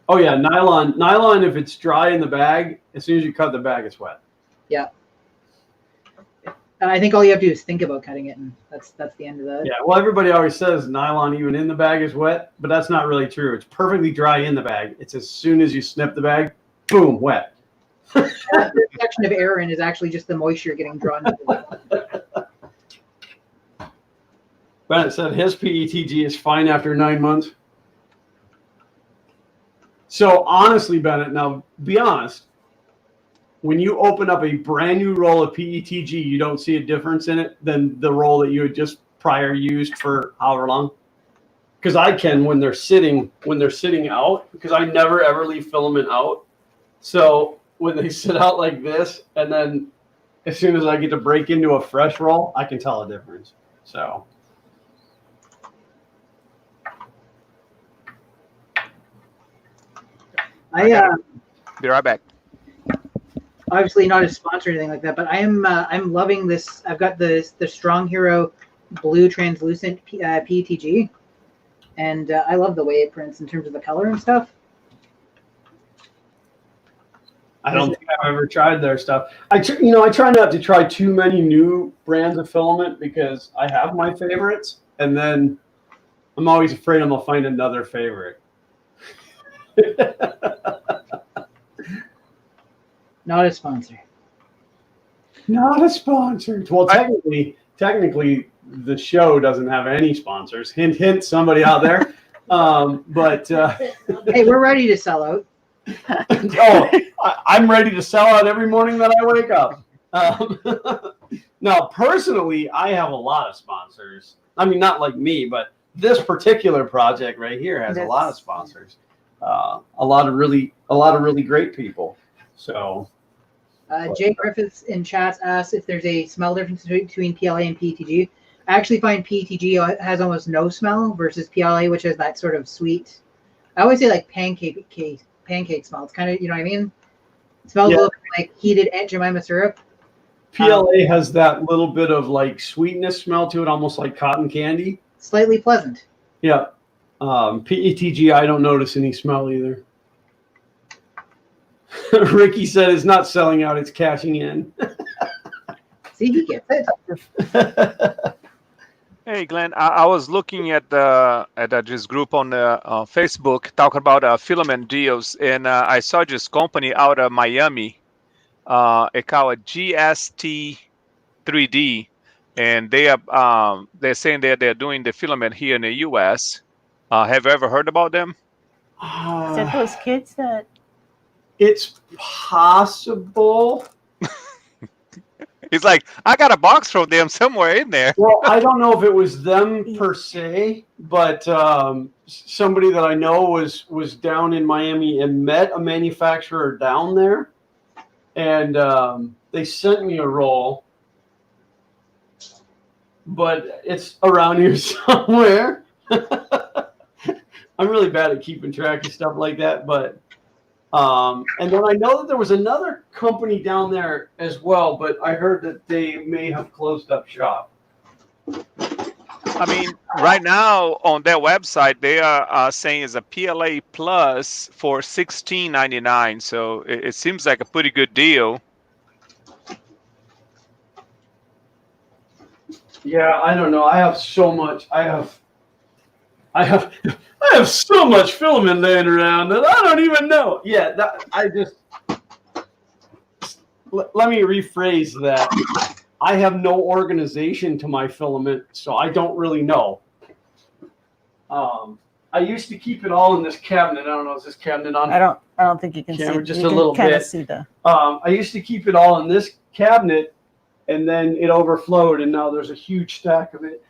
Oh yeah, nylon. If it's dry in the bag, as soon as you cut the bag, it's wet. Yeah. I think all you have to do is think about cutting it, and that's the end of that. Yeah. Well, everybody always says nylon even in the bag is wet, but that's not really true. It's perfectly dry in the bag. It's as soon as you snip the bag, boom, wet. That section of air in is actually just the moisture getting drawn to the Bennett said his PETG is fine after 9 months. So honestly, Bennett, now be honest. When you open up a brand new roll of PETG, you don't see a difference in it than the roll that you had just prior used for however long? Because I can when they're sitting out, because I never ever leave filament out. So when they sit out like this, and then as soon as I get to break into a fresh roll, I can tell a difference. So Be right back. obviously not a sponsor or anything like that, but I'm loving this. I've got the Strong Hero blue translucent PETG, and I love the way it prints in terms of the color and stuff. I don't think I've ever tried their stuff. I try not to try too many new brands of filament because I have my favorites, and then I'm always afraid I'm gonna find another favorite. Not a sponsor. Not a sponsor. Well, technically, the show doesn't have any sponsors. Hint, hint. Somebody out there. Hey, we're ready to sell out. I'm ready to sell out every morning that I wake up. Now, personally, I have a lot of sponsors. I mean, not like me, but this particular project right here has a lot of sponsors. A lot of really great people. So, Jay Griffiths in chat asks if there's a smell difference between PLA and PETG. I actually find PETG has almost no smell versus PLA, which has that sort of sweet. I always say like pancake smell. It's kind of, you know what I mean? It smells a little bit like heated Aunt Jemima syrup. PLA has that little bit of like sweetness smell to it, almost like cotton candy. Slightly pleasant. Yeah. PETG, I don't notice any smell either. Ricky said it's not selling out, it's cashing in. See, he gets it. Hey, Glenn, I was looking at this group on Facebook talking about filament deals, and I saw this company out of Miami. It called GST 3D, and they're saying that they're doing the filament here in the U.S. Have you ever heard about them? Is that those kids that? It's possible. He's like, I got a box from them somewhere in there. Well, I don't know if it was them per se, but somebody that I know was down in Miami and met a manufacturer down there, and they sent me a roll, but it's around here somewhere. I'm really bad at keeping track of stuff like that, but and then I know that there was another company down there as well, but I heard that they may have closed up shop. I mean, right now on their website, they are saying it's a PLA Plus for $16.99. So it seems like a pretty good deal. Yeah, I don't know. I have so much. I have so much filament laying around that I don't even know. Yeah, let me rephrase that. I have no organization to my filament, so I don't really know. I used to keep it all in this cabinet. I don't know, is this cabinet on? I don't think you can see. Just you a little kind bit. of see the. I used to keep it all in this cabinet, and then it overflowed, and now there's a huge stack of it.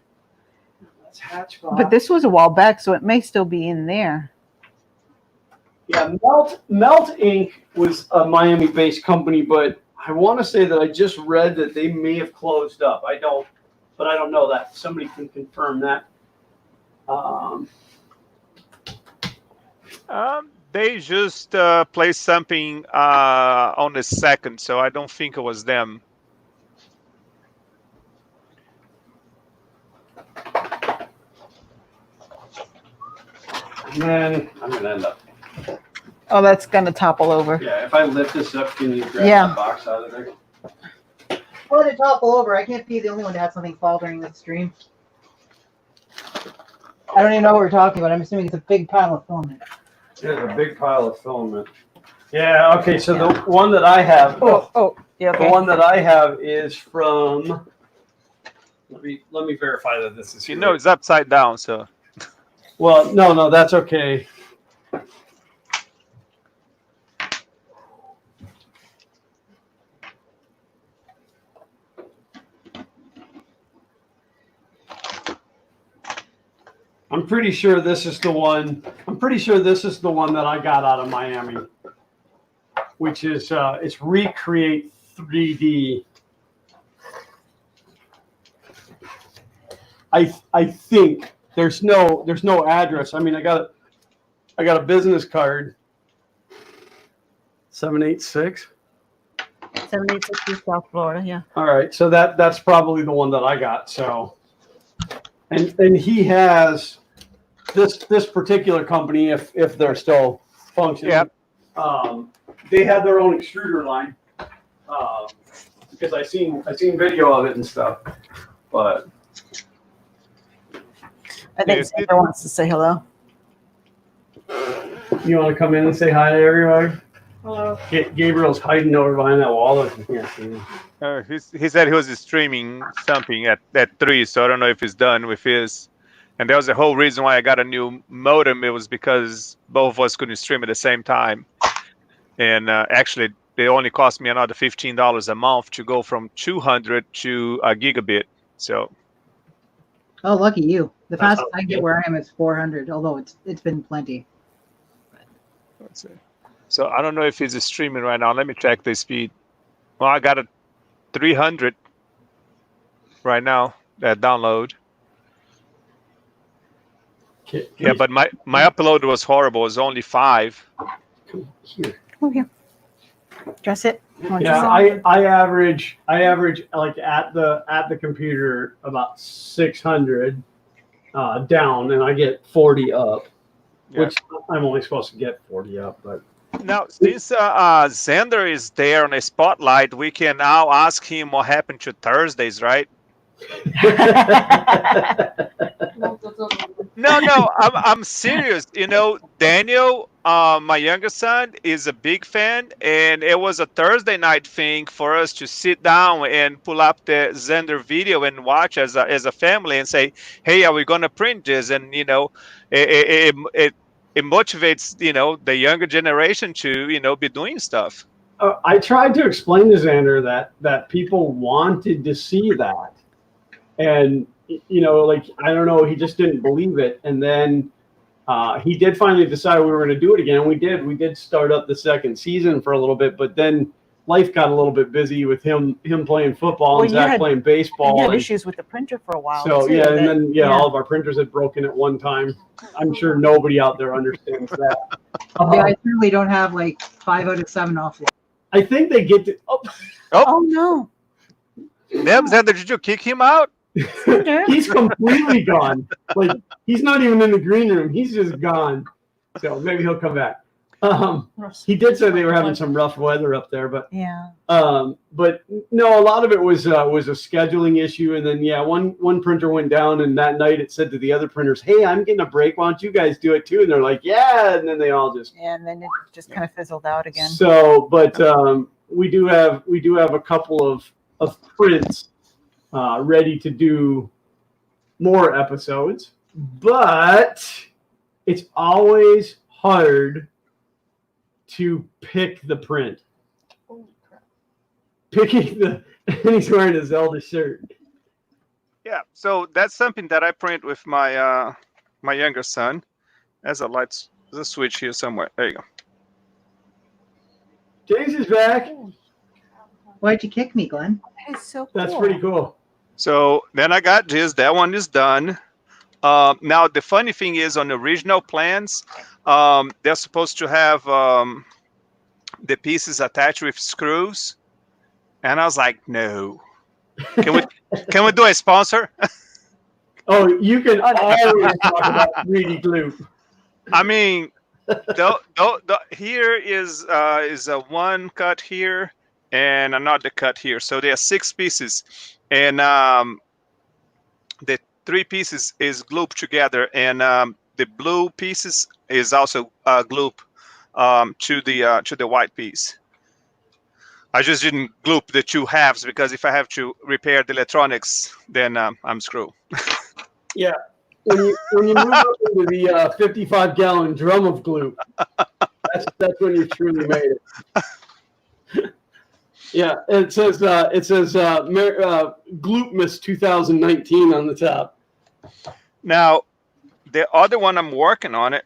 That's Hatchbot. But this was a while back, so it may still be in there. Yeah, Melt Inc. was a Miami-based company, but I want to say that I just read that they may have closed up. I don't know that. Somebody can confirm that. They just placed something on the second, so I don't think it was them. And then I'm going to end up Oh, that's gonna topple over. Yeah, if I lift this up, can you grab Yeah. the box out of there? Let it topple over. I can't be the only one to have something fall during this stream. I don't even know what we're talking about. I'm assuming it's a big pile of filament. There's a big pile of filament. Yeah, okay, so the one that I have, Yeah, the one that I have is from, let me verify that this is You here. know, it's upside down, so. Well, no, that's okay. I'm pretty sure this is the one. I'm pretty sure this is the one that I got out of Miami, which is it's Recreate 3D. I think there's no address. I mean, I got a business card. 786. 786 South Florida. Yeah. All right, so that's probably the one that I got. So, and he has this particular company, if they're still functioning. Yeah. They have their own extruder line. Because I seen video of it and stuff, but I think Sandra wants to say hello. you want to come in and say hi to everybody? Hello. Gabriel's hiding over behind that wall. If you can't see him. He said he was streaming something at 3, so I don't know if he's done with his. And that was the whole reason why I got a new modem. It was because both of us couldn't stream at the same time. And actually, they only cost me another $15 a month to go from 200 to a gigabit. So. Oh, lucky you. The That's fastest I get where I am is 400, although it's been plenty. Let's see. So I don't know if he's streaming right now. Let me check the speed. Well, I got a 300 right now that download. Yeah, but my upload was horrible. It was only 5. Here. Oh, yeah. Dress it. Yeah, I average like at the computer about 600 down, and I get 40 up, which I'm only supposed to get 40 up. But now, since Xander is there on a spotlight, we can now ask him what happened to Thursdays, right? No, I'm serious. You know, Daniel, my younger son, is a big fan, and it was a Thursday night thing for us to sit down and pull up the Xander video and watch as a family and say, "Hey, are we gonna print this?" And you know, it motivates the younger generation to be doing stuff. I tried to explain to Xander that people wanted to see that. And, like, I don't know, he just didn't believe it. And then he did finally decide we were going to do it again. We did start up the second season for a little bit, but then life got a little bit busy with him playing football and Zach playing baseball. You had issues with the printer for a while. So, too, and then all of our printers had broken at one time. I'm sure nobody out there understands that. Yeah, I certainly don't have like 5 out of 7 offline. I think they get to. Oh no. Damn, Xander, did you kick him out? He's completely gone. Like, he's not even in the green room. He's just gone. So maybe he'll come back. He did say they were having some rough weather up there, but but no, a lot of it was a scheduling issue. And then one printer went down, and that night it said to the other printers, "Hey, I'm getting a break. Why don't you guys do it too?" And they're like, "Yeah." And then they all just and then it just kind of fizzled out again. So, but we do have a couple of prints ready to do more episodes, but it's always hard to pick the print. Holy crap. Picking and he's wearing a Zelda shirt. Yeah, so that's something that I print with my my younger son. There's a switch here somewhere. There you go. James is back. Why'd you kick me, Glenn? That is so cool. That's pretty cool. So then I got this. That one is done. Now the funny thing is, on the original plans, they're supposed to have the pieces attached with screws, and I was like, no. Can we do a sponsor? Oh, you can always talk about 3D glue. I mean, Here is a one cut here and another cut here. So there are 6 pieces, and the 3 pieces is glued together, and the blue pieces is also glued to the white piece. I just didn't glue the 2 halves because if I have to repair the electronics, then I'm screwed. Yeah. When you move up into the 55-gallon drum of glue, that's when you truly made it. Yeah, it says Gloopmas 2019 on the top. Now, the other one I'm working on it.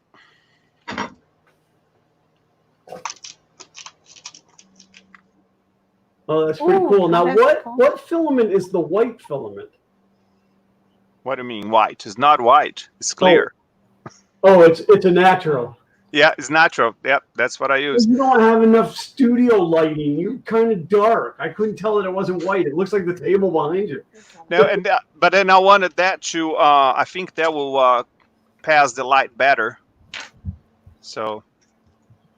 Oh, that's pretty cool. Now, that's cool. what filament is the white filament? What do you mean white? It's not white. It's clear. Oh, it's a natural. Yeah, it's natural. Yep, that's what I use. You don't have enough studio lighting. You're kind of dark. I couldn't tell that it wasn't white. It looks like the table behind you. No, but then I wanted that to. I think that will pass the light better. So,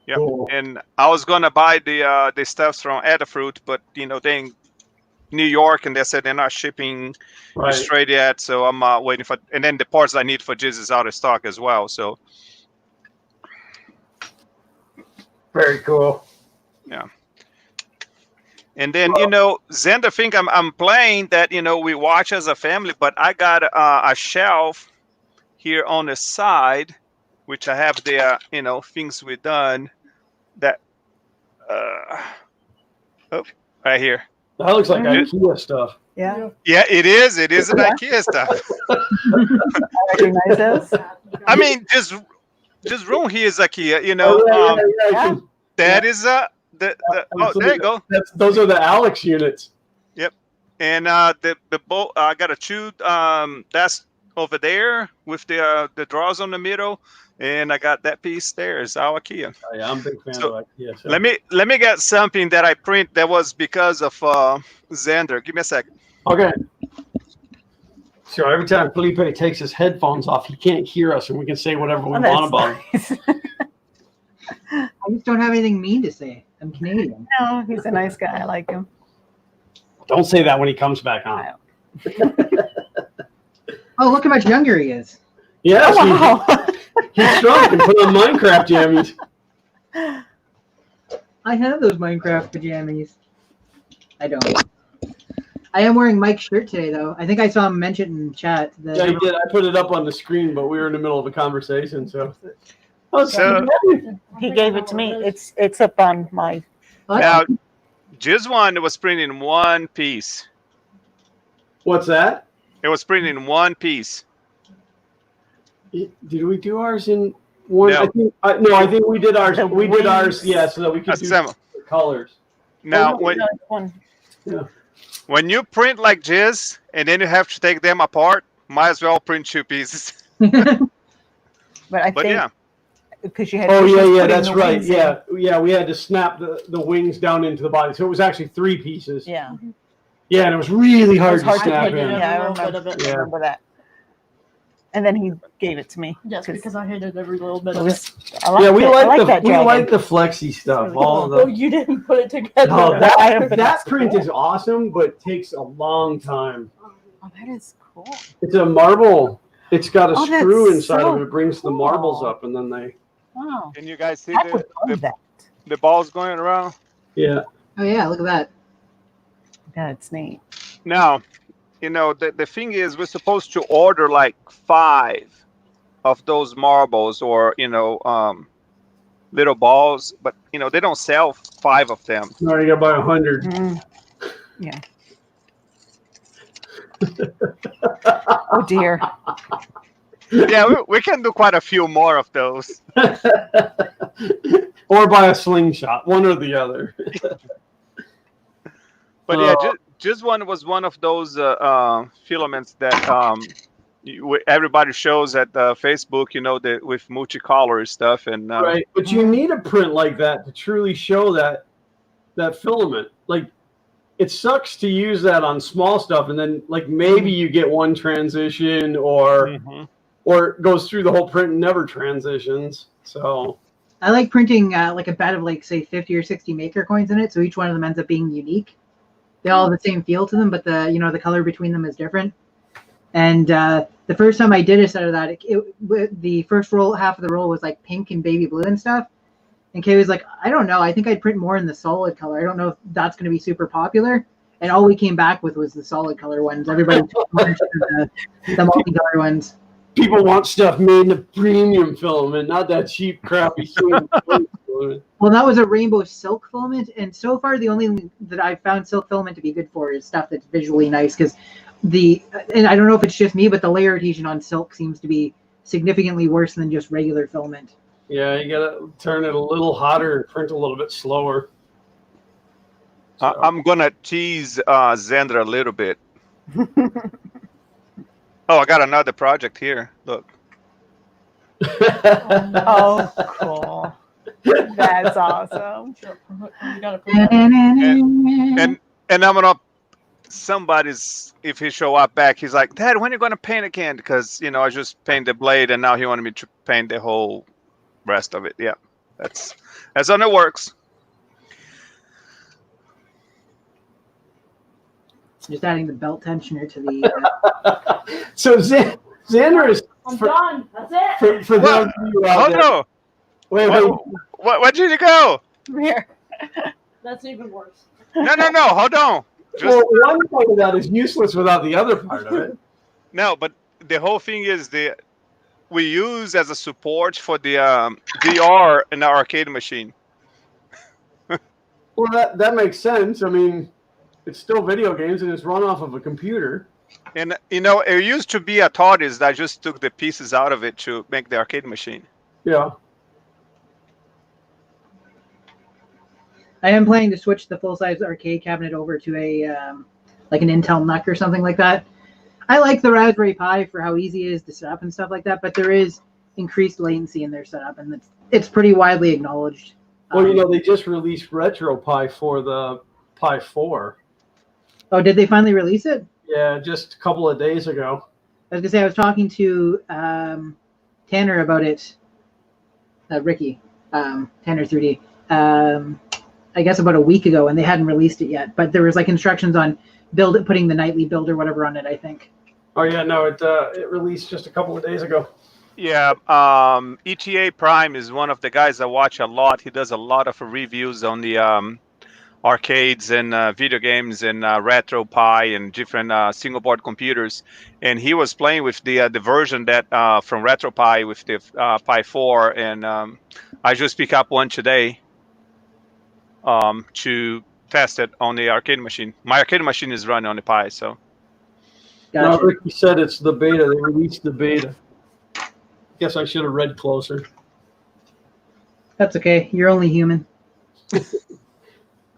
yeah. Cool. And I was gonna buy the stuff from Adafruit, but they in New York, and they said they're not shipping straight yet. So I'm waiting for. And then the parts I need for Jizz is out of stock as well. So. Very cool. Yeah. And then Xander think I'm playing that we watch as a family, but I got a shelf here on the side, which I have the things we done that right here. That looks like IKEA stuff. Yeah. Yeah, it is. It is an IKEA stuff. I recognize those. I mean, just room here is IKEA. That is there you go. Those are the Alex units. Yep. And the bolt, I got a two. That's over there with the drawers on the middle, and I got that piece there. Is our IKEA. Oh, yeah, I'm a big fan of IKEA. So. Let me get something that I print that was because of Xander. Give me a second. Okay. So every time Felipe takes his headphones off, he can't hear us, and we can say whatever we want about him. I just don't have anything mean to say. I'm Canadian. No, he's a nice guy. I like him. Don't say that when he comes back on. Oh, look how much younger he is. Yeah, Oh, wow. he's shrunk and put on Minecraft jammies. I have those Minecraft pajamas. I don't. I am wearing Mike's shirt today, though. I think I saw him mention in chat. Yeah, he did. I put it up on the screen, but we were in the middle of a conversation, so. He gave it to me. It's up on my. Now, just one was printed in one piece. What's that? It was printed in one piece. Did we do ours in one? No. I think we did ours. We did ours, yeah, so that we could do the colors. Now, Yeah. when you print like this, and then you have to take them apart, might as well print 2 pieces. But I think yeah. because you had. Oh yeah, that's right. Yeah, we had to snap the wings down into the body, so it was actually 3 pieces. Yeah. Yeah, and it was really hard to to snap put in. Yeah, I remember that. And then he gave it to me. Yes, because I hated every little bit It of it. was, I liked We it. I like that we dragon. like the flexi stuff. Really All Oh, the you didn't put it together. no, I don't think that it's print cool. is awesome, but takes a long time. Oh, that is cool. It's a marble. It's got a Oh, that's screw inside so of it. It brings the marbles cool. up, and then they. Wow. Can you guys see I would love that. the balls going around? Yeah. Oh, yeah, look at that. That's neat. Now, the thing is, we're supposed to order like 5 of those marbles or little balls, but they don't sell 5 of them. No, you got to buy 100. Yeah. Oh dear. Yeah, we can do quite a few more of those. Or buy a slingshot, one or the other. But yeah, just one was one of those filaments that everybody shows at Facebook, with multicolor stuff and Right, but you need a print like that to truly show that filament. Like, it sucks to use that on small stuff, and then like maybe you get one transition, or it goes through the whole print and never transitions. So I like printing like a bed of like say 50 or 60 maker coins in it, so each one of them ends up being unique. They all have the same feel to them, but the color between them is different. And the first time I did a set of that, the first half of the roll was like pink and baby blue and stuff. And Kay was like, I don't know, I think I'd print more in the solid color. I don't know if that's going to be super popular. And all we came back with was the solid color ones. Everybody took the multicolor ones. People want stuff made in a premium filament, not that cheap, crappy filament. Well, that was a rainbow silk filament, and so far the only thing that I've found silk filament to be good for is stuff that's visually nice. Because and I don't know if it's just me, but the layer adhesion on silk seems to be significantly worse than just regular filament. Yeah, you gotta turn it a little hotter and print a little bit slower. So. I'm gonna tease Xander a little bit. Oh, I got another project here. Look. Oh, cool. That's awesome. Sure. You gotta put that. And I'm gonna if he show up back, he's like, Dad, when are you gonna paint again? Because I just paint the blade, and now he wanted me to paint the whole rest of it. Yeah, that's how it works. Just adding the belt tensioner to the. So Xander is. I'm done. That's it. For those of you out there. No! Wait. Where did you go? Here. That's even worse. No! Hold on. Well, one part of that is useless without the other part of it. No, but the whole thing is we use as a support for the VR in our arcade machine. Well, that makes sense. I mean, it's still video games and it's run off of a computer. And it used to be a TARDIS. I just took the pieces out of it to make the arcade machine. Yeah. I am planning to switch the full-size arcade cabinet over to a like an Intel NUC or something like that. I like the Raspberry Pi for how easy it is to set up and stuff like that, but there is increased latency in their setup, and it's pretty widely acknowledged. Well, they just released RetroPie for the Pi 4. Oh, did they finally release it? Yeah, just a couple of days ago. I was gonna say I was talking to Tanner about it. Ricky, Tanner 3D. I guess about a week ago, and they hadn't released it yet. But there was like instructions on putting the nightly build or whatever on it, I think. Oh yeah, no, it released just a couple of days ago. Yeah, ETA Prime is one of the guys I watch a lot. He does a lot of reviews on the arcades and video games and RetroPie and different single board computers. And he was playing with the version that from RetroPie with the Pi 4, and I just picked up one today to test it on the arcade machine. My arcade machine is running on the Pi, so. Gotcha. No, Ricky said it's the beta. They released the beta. Guess I should have read closer. That's okay. You're only human.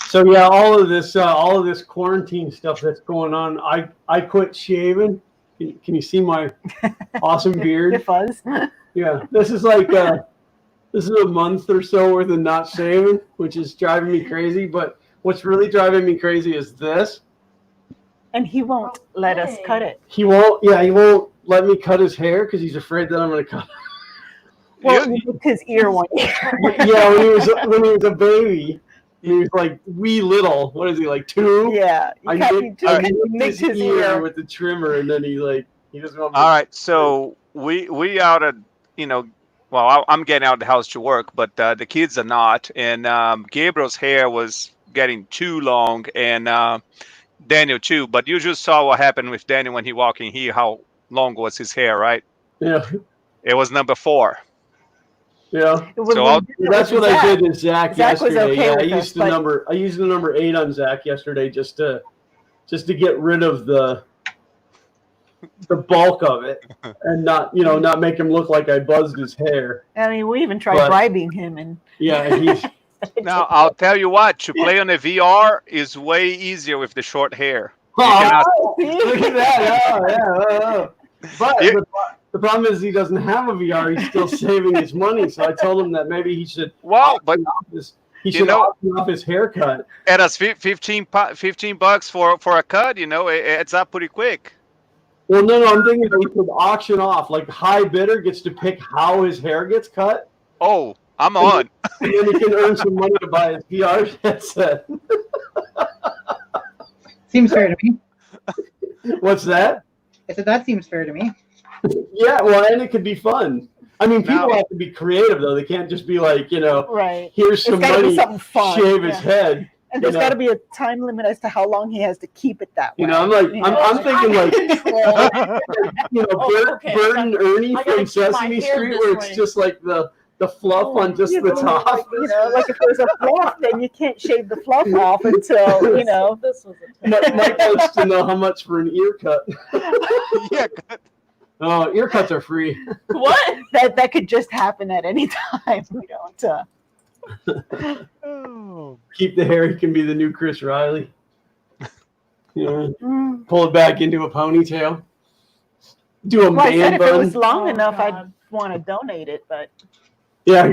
So yeah, all of this quarantine stuff that's going on. I quit shaving. Can you see my awesome beard? Your fuzz. Yeah, this is like this is a month or so worth of not shaving, which is driving me crazy. But what's really driving me crazy is this. And he won't let us cut it. He won't. Yeah, he won't let me cut his hair because he's afraid that I'm going to cut. Well, he nicked his ear one year. Yeah, when he was a baby, he was like wee little. What is he, like 2? Yeah, I nicked his ear with the trimmer, and then he doesn't want me. All right, so we out at well, I'm getting out of the house to work, but the kids are not, and Gabriel's hair was getting too long, and Daniel too. But you just saw what happened with Daniel when he walked in here. How long was his hair, right? Yeah. It was number 4. Yeah. So that's what I did to Zach yesterday. Okay, I used the number 8 on Zach yesterday just to get rid of the bulk of it and not make him look like I buzzed his hair. I mean, we even tried bribing him, and yeah, he's. Now I'll tell you what, to play on a VR is way easier with the short hair. Look at that! Oh. But the problem is he doesn't have a VR. He's still saving his money. So I told him that maybe he should. But he should auction off his haircut. At us $15 for a cut, it's up pretty quick. Well, no, I'm thinking we could auction off. Like, high bidder gets to pick how his hair gets cut. Oh, I'm on. And then he can earn some money to buy his VR headset. Seems fair to me. What's that? I said that seems fair to me. Yeah, well, and it could be fun. I mean, people Now- have to be creative, though. They can't just be like, Right. here's some It's gotta be money, something fun. shave his Yeah. head. And there's you know. got to be a time limit as to how long he has to keep it that way. I'm like, you I'm know? thinking like, Oh, okay. Bert and Ernie I gotta from keep my Sesame hair Street, this where it's way. just like the fluff on just the top. Like if there's a fluff, then you can't shave the fluff off until, This was a Mike wants to know how much for an ear cut. Yeah. Oh, ear cuts are free. What? that could just happen at any time. We don't. Keep the hair. He can be the new Chris Riley. Mm. Pull it back into a ponytail. Do a Well, I said man if it bun. was long Oh, enough, I'd God. want to donate it, but Yeah,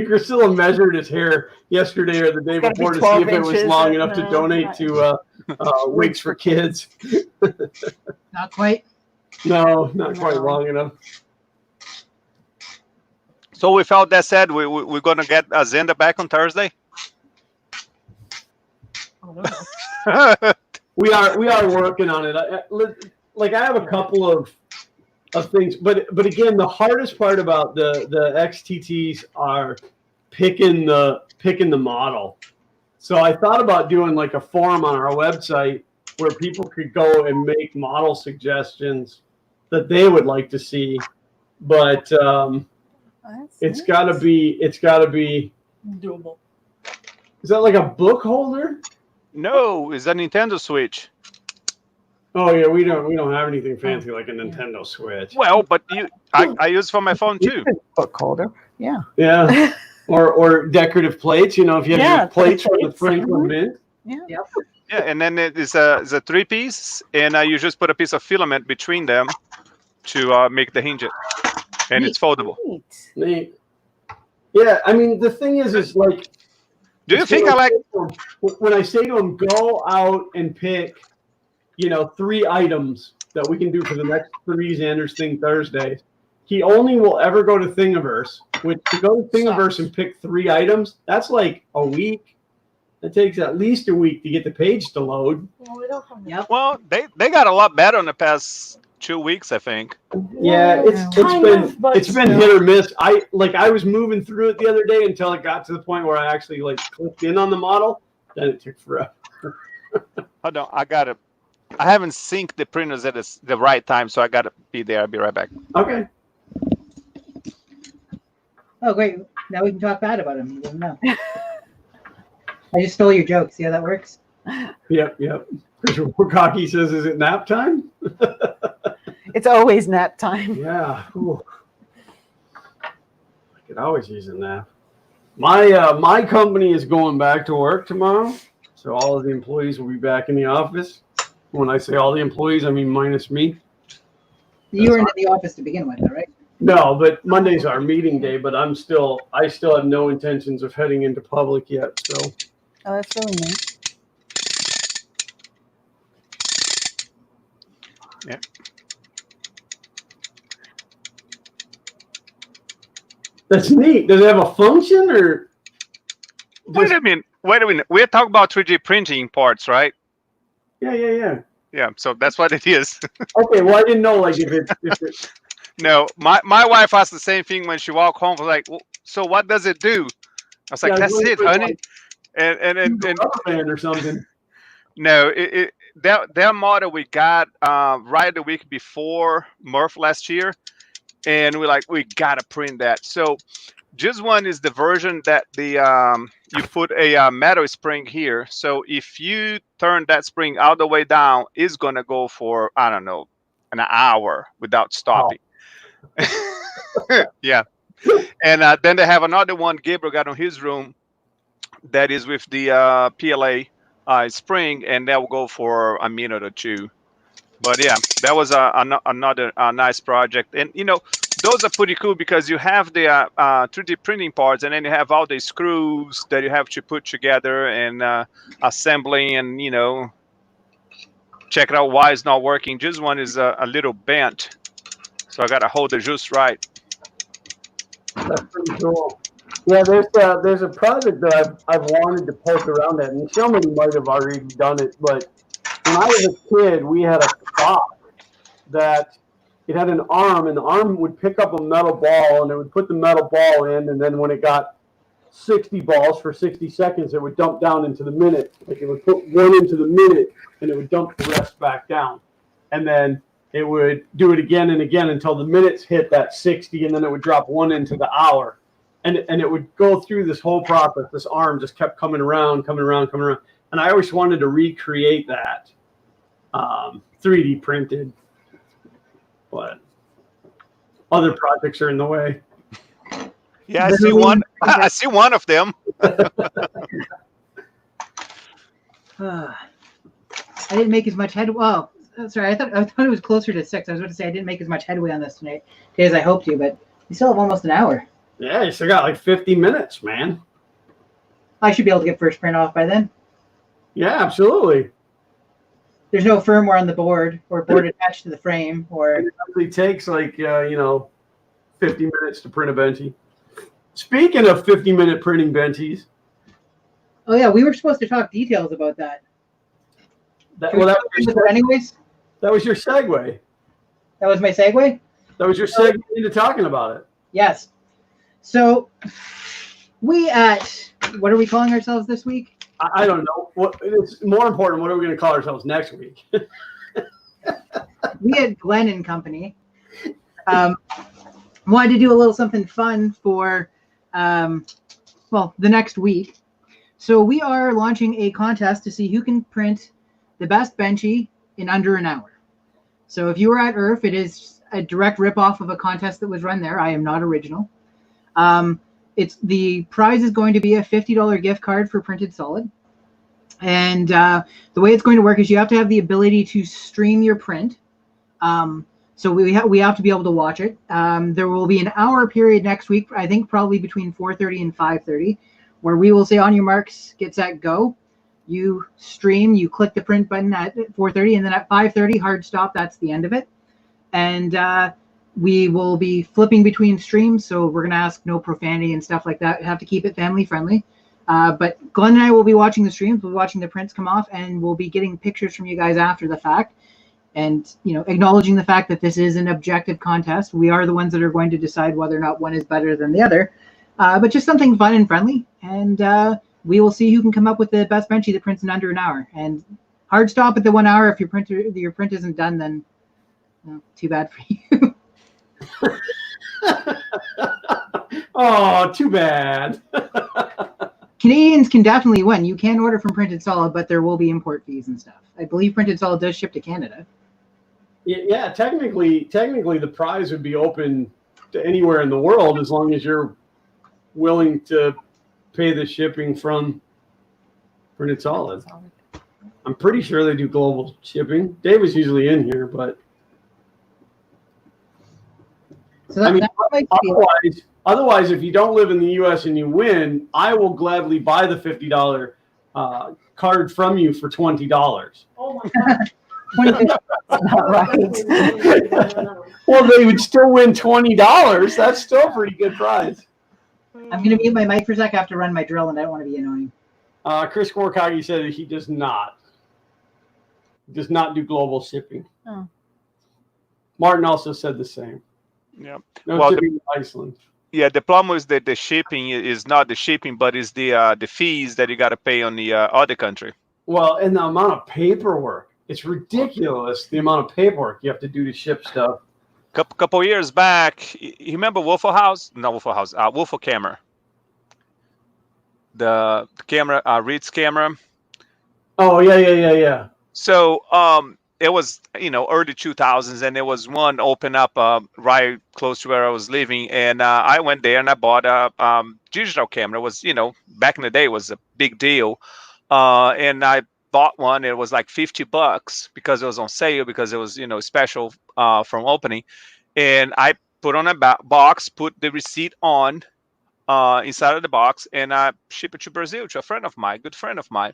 Priscilla measured his hair yesterday or the day gotta be before to see 12 if it was inches long or- enough to no, donate not- to Wigs for Kids. Not quite. No, not quite No. long enough. So we felt that said, we're going to get Zenda back on Thursday. We are working on it. I have a couple of things, but again, the hardest part about the XTTs are picking the model. So I thought about doing like a forum on our website where people could go and make model suggestions that they would like to see, but it's got to be. Doable. Is that like a book holder? No, it's a Nintendo Switch. Oh yeah, we don't have anything fancy like a Nintendo Switch. Well, but I use for my phone too. book holder. Yeah. Yeah, or decorative plates. If you have Yeah, your plates the from the plates. Franklin Mint. Yeah, and then it's a 3-piece, and you just put a piece of filament between them to make the hinge it, and it's foldable. Neat. Neat. Yeah, I mean the thing is like. Do you think I like? When I say to him, go out and pick, 3 items that we can do for the next 3 Xander's Thing Thursdays, he only will ever go to Thingiverse. Which to go to Thingiverse and pick 3 items, that's like a week. It takes at least a week to get the page to load. Well, we don't have Yep. Well, they got a lot better in the past 2 weeks, I think. Yeah, it's been hit or miss. I was moving through it the other day until it got to the point where I actually clicked in on the model. Then it took forever. Hold on, I haven't synced the printers at the right time, so I gotta be there. I'll be right back. Okay. Oh, great. Now we can talk bad about him. You didn't know. I just stole your joke. See how that works? Yep. Mr. Wakaki says, "Is it nap time?" It's always nap time. Yeah. Ooh. I could always use a nap. My company is going back to work tomorrow, so all of the employees will be back in the office. When I say all the employees, I mean minus me. You weren't in the office to begin with, though, right? No, but Monday's our meeting day, but I still have no intentions of heading into public yet. So Oh, that's really neat. Yeah. that's neat. Does it have a function or? Wait a minute. We're talking about 3D printing parts, right? Yeah. Yeah. So that's what it is. Okay, well I didn't know if it No, my wife asked the same thing when she walked home. Was like, well, so what does it do? I was like, Yeah, that's it, honey. And rubber band or something. no, that model we got right the week before Murph last year, and we gotta print that. So just one is the version that you put a metal spring here. So if you turn that spring all the way down, it's gonna go for I don't know an hour without stopping. Yeah, and then they have another one Gabriel got on his room that is with the PLA spring, and that will go for a minute or 2. But yeah, that was another nice project, and those are pretty cool because you have the 3D printing parts, and then you have all the screws that you have to put together and assembling, and check it out why it's not working. Just one is a little bent, so I gotta hold it just right. That's pretty cool. Yeah, there's a project that I've wanted to poke around at, and somebody might have already done it. But when I was a kid, we had a clock that it had an arm, and the arm would pick up a metal ball, and it would put the metal ball in, and then when it got 60 balls for 60 seconds, it would dump down into the minute. Like it would put one into the minute, and it would dump the rest back down, and then it would do it again and again until the minutes hit that 60, and then it would drop one into the hour. And it would go through this whole process. This arm just kept coming around. And I always wanted to recreate that 3D printed. But other projects are in the way. Yeah, I see one. I see one of them. I didn't make as much headway. Well, sorry, I thought it was closer to 6. I was about to say I didn't make as much headway on this tonight as I hoped to, but we still have almost an hour. Yeah, you still got like 50 minutes, man. I should be able to get first print off by then. Yeah, absolutely. There's no firmware on the board or board attached to the frame, or It actually takes like 50 minutes to print a Benchie. Speaking of 50-minute printing Benchies, oh yeah, we were supposed to talk details about that. that was Anyways, that was your segue. that was my segue. That was your segue into talking about it. Yes. So we what are we calling ourselves this week? I don't know. It's more important. What are we going to call ourselves next week? We at Glenn and Company wanted to do a little something fun for the next week. So we are launching a contest to see who can print the best Benchie in under an hour. So if you were at IRF, it is a direct ripoff of a contest that was run there. I am not original. The prize is going to be a $50 gift card for Printed Solid. And the way it's going to work is you have to have the ability to stream your print. So we have to be able to watch it. There will be an hour period next week, I think probably between 4:30 and 5:30, where we will say on your marks, get set, go. You stream, you click the print button at 4:30, and then at 5:30, hard stop, that's the end of it. And we will be flipping between streams, so we're going to ask no profanity and stuff like that. We have to keep it family friendly. But Glenn and I will be watching the streams, we'll be watching the prints come off, and we'll be getting pictures from you guys after the fact. And, acknowledging the fact that this is an objective contest. We are the ones that are going to decide whether or not one is better than the other. But just something fun and friendly. And we will see who can come up with the best Benchie that prints in under an hour. And hard stop at the 1 hour. If your print isn't done, then too bad for you. Oh, too bad. Canadians can definitely win. You can order from Printed Solid, but there will be import fees and stuff. I believe Printed Solid does ship to Canada. Yeah, technically, the prize would be open to anywhere in the world as long as you're willing to pay the shipping from Printed Solid. I'm pretty sure they do global shipping. Dave was usually in here, but So that, otherwise, if you don't live in the U.S. and you win, I will gladly buy the $50 card from you for $20. Oh my God. Not right. Well, they would still win $20. That's still a pretty good prize. I'm going to mute my mic for a sec. I have to run my drill, and I don't want to be annoying. Chris Gorkagi said that he does not do global shipping. Oh. Martin also said the same. Yeah. No shipping to Iceland. Yeah, the problem is that the shipping is not the shipping, but it's the fees that you got to pay on the other country. Well, and the amount of paperwork. It's ridiculous, the amount of paperwork you have to do to ship stuff. Couple years back, you remember Wolfo House? Not Wolfo House, Wolfo Camera. The camera, Reed's camera. Oh, yeah. So it was, early 2000s, and there was one open up right close to where I was living, and I went there and I bought a digital camera. It was, back in the day, it was a big deal, and I bought one. It was like $50 because it was on sale, because it was special from opening, and I put on a box, put the receipt on inside of the box, and I shipped it to Brazil to a friend of mine, good friend of mine.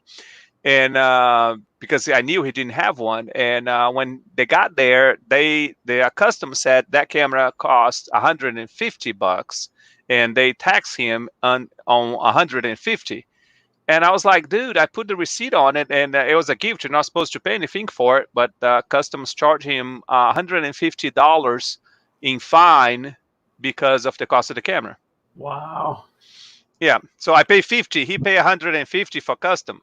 And because I knew he didn't have one, and when they got there, their customer said that camera cost $150, and they tax him on 150. And I was like, dude, I put the receipt on it, and it was a gift. You're not supposed to pay anything for it, but customs charged him $150 in fine because of the cost of the camera. Wow. Yeah, so I pay 50. He pay 150 for custom.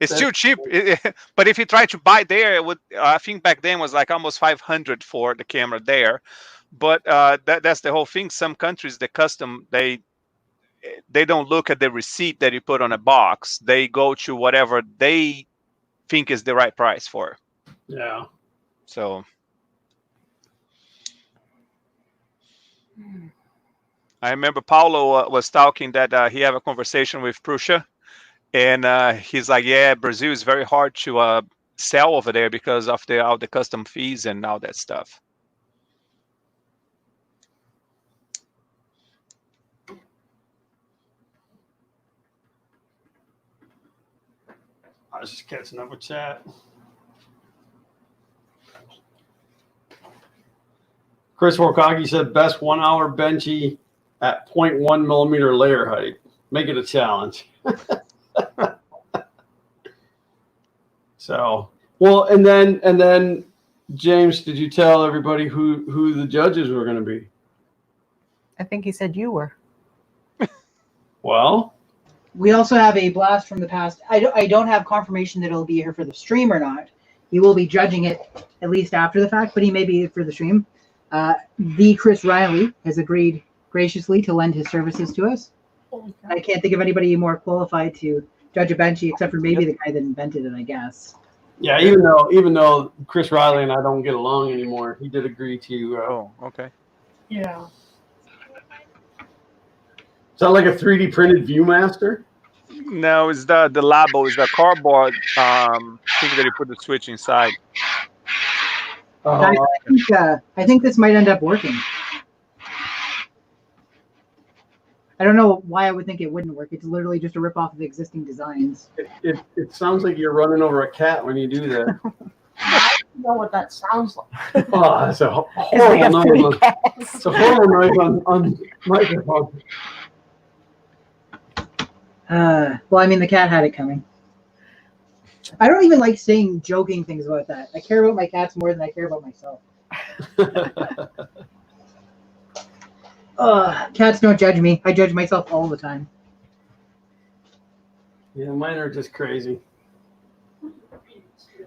It's That's too cheap. But if you try to buy there, it would. I think back then was like almost 500 for the camera there. But that's the whole thing. Some countries, the custom, they don't look at the receipt that you put on a box. They go to whatever they think is the right price for. Yeah. So I remember Paulo was talking that he had a conversation with Prussia, and he's like, yeah, Brazil is very hard to sell over there because of all the custom fees and all that stuff. I was just catching up with chat. Chris Warkaki said best 1 hour benchy at 0.1 millimeter layer height. Make it a challenge. So, well, and then James, did you tell everybody who the judges were going to be? I think he said you were. Well, We also have a blast from the past. I don't have confirmation that it'll be here for the stream or not. He will be judging it at least after the fact, but he may be here for the stream. The Chris Riley has agreed graciously to lend his services to us. I can't think of anybody more qualified to judge a benchy except for maybe the guy that invented it, I guess. yeah, even though Chris Riley and I don't get along anymore, he did agree to. Oh, okay. Yeah. Sound like a 3D printed ViewMaster? No, it's the Labo, is the cardboard thing that you put the switch inside. Guys, I think this might end up working. I don't know why I would think it wouldn't work. It's literally just a rip-off of existing designs. It sounds like you're running over a cat when you do that. I don't know what that sounds like. Oh, that's a Because we have horrible 3 noise. cats. It's a horrible noise on microphone. Well, I mean, the cat had it coming. I don't even like saying joking things about that. I care about my cats more than I care about myself. Cats don't judge me. I judge myself all the time. Yeah, mine are just crazy.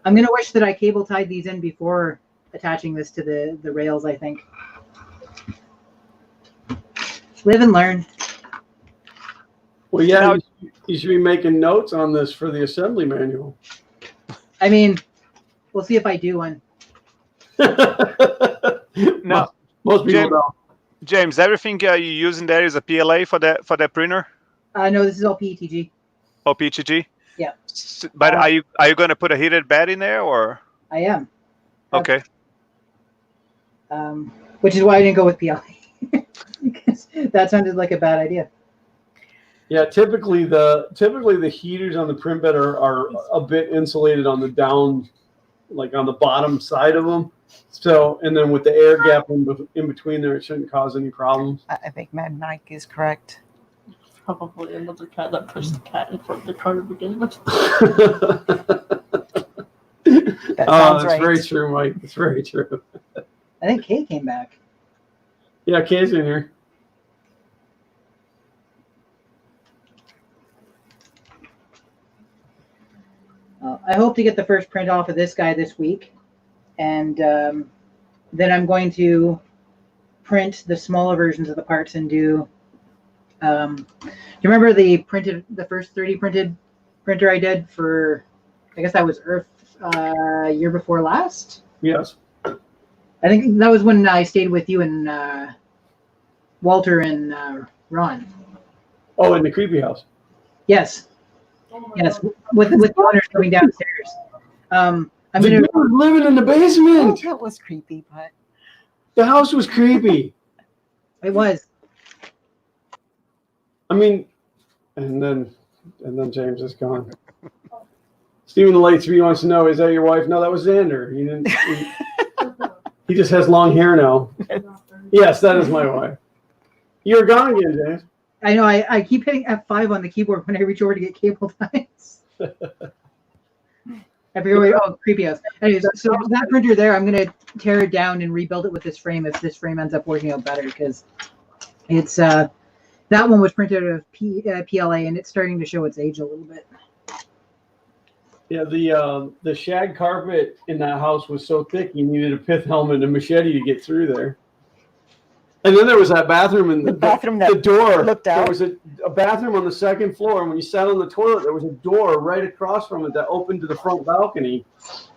I'm going to wish that I cable tied these in before attaching this to the rails, I think. Live and learn. Well, yeah, you should be making notes on this for the assembly manual. I mean, we'll see if I do one. No, most people James, don't. James, everything you're using there is a PLA for that printer? No, this is all PETG. Oh, PTG? Yeah. But are you going to put a heated bed in there, or? I am. Okay. Which is why I didn't go with PLA. Because that sounded like a bad idea. Yeah, typically the heaters on the print bed are a bit insulated on the down, like on the bottom side of them. So, and then with the air gap in between there, it shouldn't cause any problems. I think Mad Mike is correct. Probably another cat that pushed the cat in front of the car to begin with. That sounds that's right. very true, Mike. It's very true. I think Kay came back. Yeah, Kay's in here. I hope to get the first print off of this guy this week. And then I'm going to print the smaller versions of the parts and do. Do you remember the first 3D printed printer I did for? I guess that was Earth year before last. Yes. I think that was when I stayed with you and Walter and Ron. Oh, in the creepy house. Yes, yes, with the owners coming downstairs. I'm The gonna. dude was living in the Oh, basement. that was creepy, but The house was creepy. It was. I mean, and then James is gone. Stephen the Late Speed wants to know: is that your wife? No, that was Xander. He just has long hair now. Yes, that is my wife. You're gone again, James. I know. I keep hitting F5 on the keyboard when I reach over to get cable ties. I forget where. Oh, creepy house. Anyways, so that printer there, I'm gonna tear it down and rebuild it with this frame if this frame ends up working out better, because it's that one was printed out of PLA and it's starting to show its age a little bit. Yeah, the shag carpet in that house was so thick you needed a pith helmet and a machete to get through there. And then there was that bathroom, and the door looked out. There was a bathroom on the second floor, and when you sat on the toilet, there was a door right across from it that opened to the front balcony.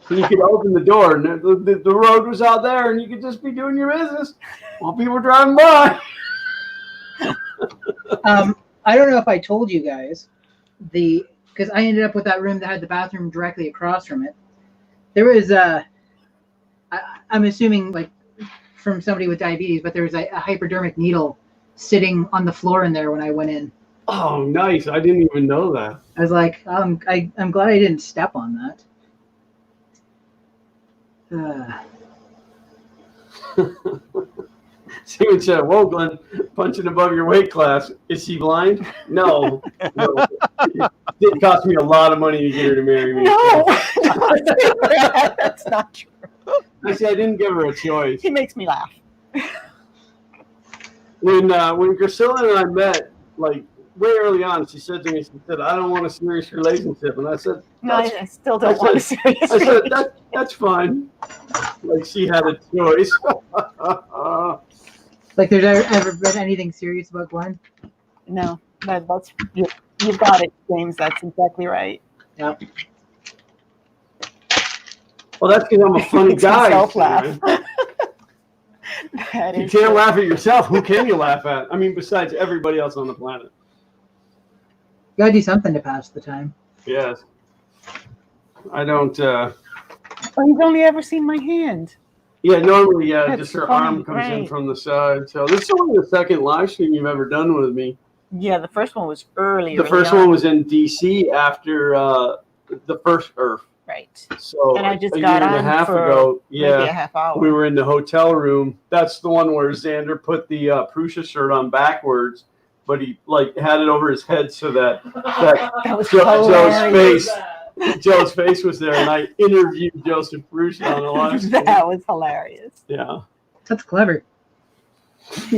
And you could open the door, and the road was out there, and you could just be doing your business while people were driving by. I don't know if I told you guys, because I ended up with that room that had the bathroom directly across from it. There was I'm assuming like from somebody with diabetes, but there was a hypodermic needle sitting on the floor in there when I went in. Oh, nice! I didn't even know that. I was like, I'm glad I didn't step on that. Steven said, "Whoa, Glenn, punching above your weight class. Is she blind? No. It did cost me a lot of money to get her to marry me." No, that's not true. I said I didn't give her a choice. He makes me laugh. When Priscilla and I met, like way early on, she said to me, "I don't want a serious relationship," and I said, No, I still don't want a serious I said that's fine. Like she had a choice. Like there's ever been anything serious about Glenn? No, that's you've got it, James. That's exactly right. Yep. Well, that's because I'm a funny Makes guy. myself laugh. You can't laugh at yourself. Who can you laugh at? I mean, besides everybody else on the planet. You gotta do something to pass the time. Yes. I don't. Oh, you've only ever seen my hand. Yeah, normally, That's just her funny, arm comes in right. from the side. So this is only the second live stream you've ever done with me. Yeah, the first one was early. The first one was in DC after the first Earth. right. So And I just a got year and a on half for ago, maybe a yeah, half hour. we were in the hotel room. That's the one where Xander put the Prussia shirt on backwards, but he like had it over his head so that That was Joe's face was there, and I interviewed Joseph Prussia on the live stream. That was hilarious. Yeah, That's clever.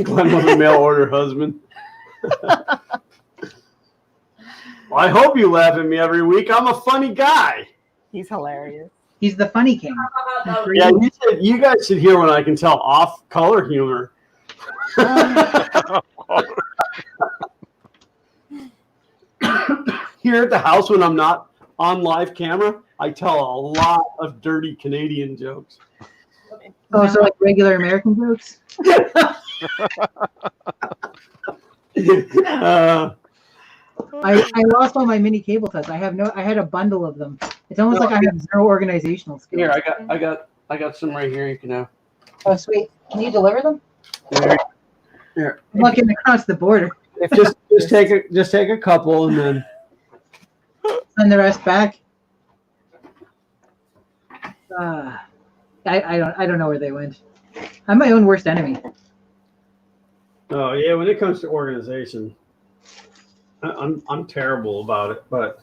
Glenn was a mail order husband. Well, I hope you laugh at me every week. I'm a funny guy. He's hilarious. He's the funny king. Yeah, you guys should hear when I can tell off-color humor. Here at the house when I'm not on live camera, I tell a lot of dirty Canadian jokes. Oh, so like regular American jokes? I lost all my mini cable ties. I had a bundle of them. It's almost like I have zero organizational skills. Here, I got some right here. You can have. Oh, sweet. Can you deliver them? Here. I'm looking across the border. Just take a couple and then. Send the rest back. I don't know where they went. I'm my own worst enemy. Oh yeah, when it comes to organization, I'm terrible about it. But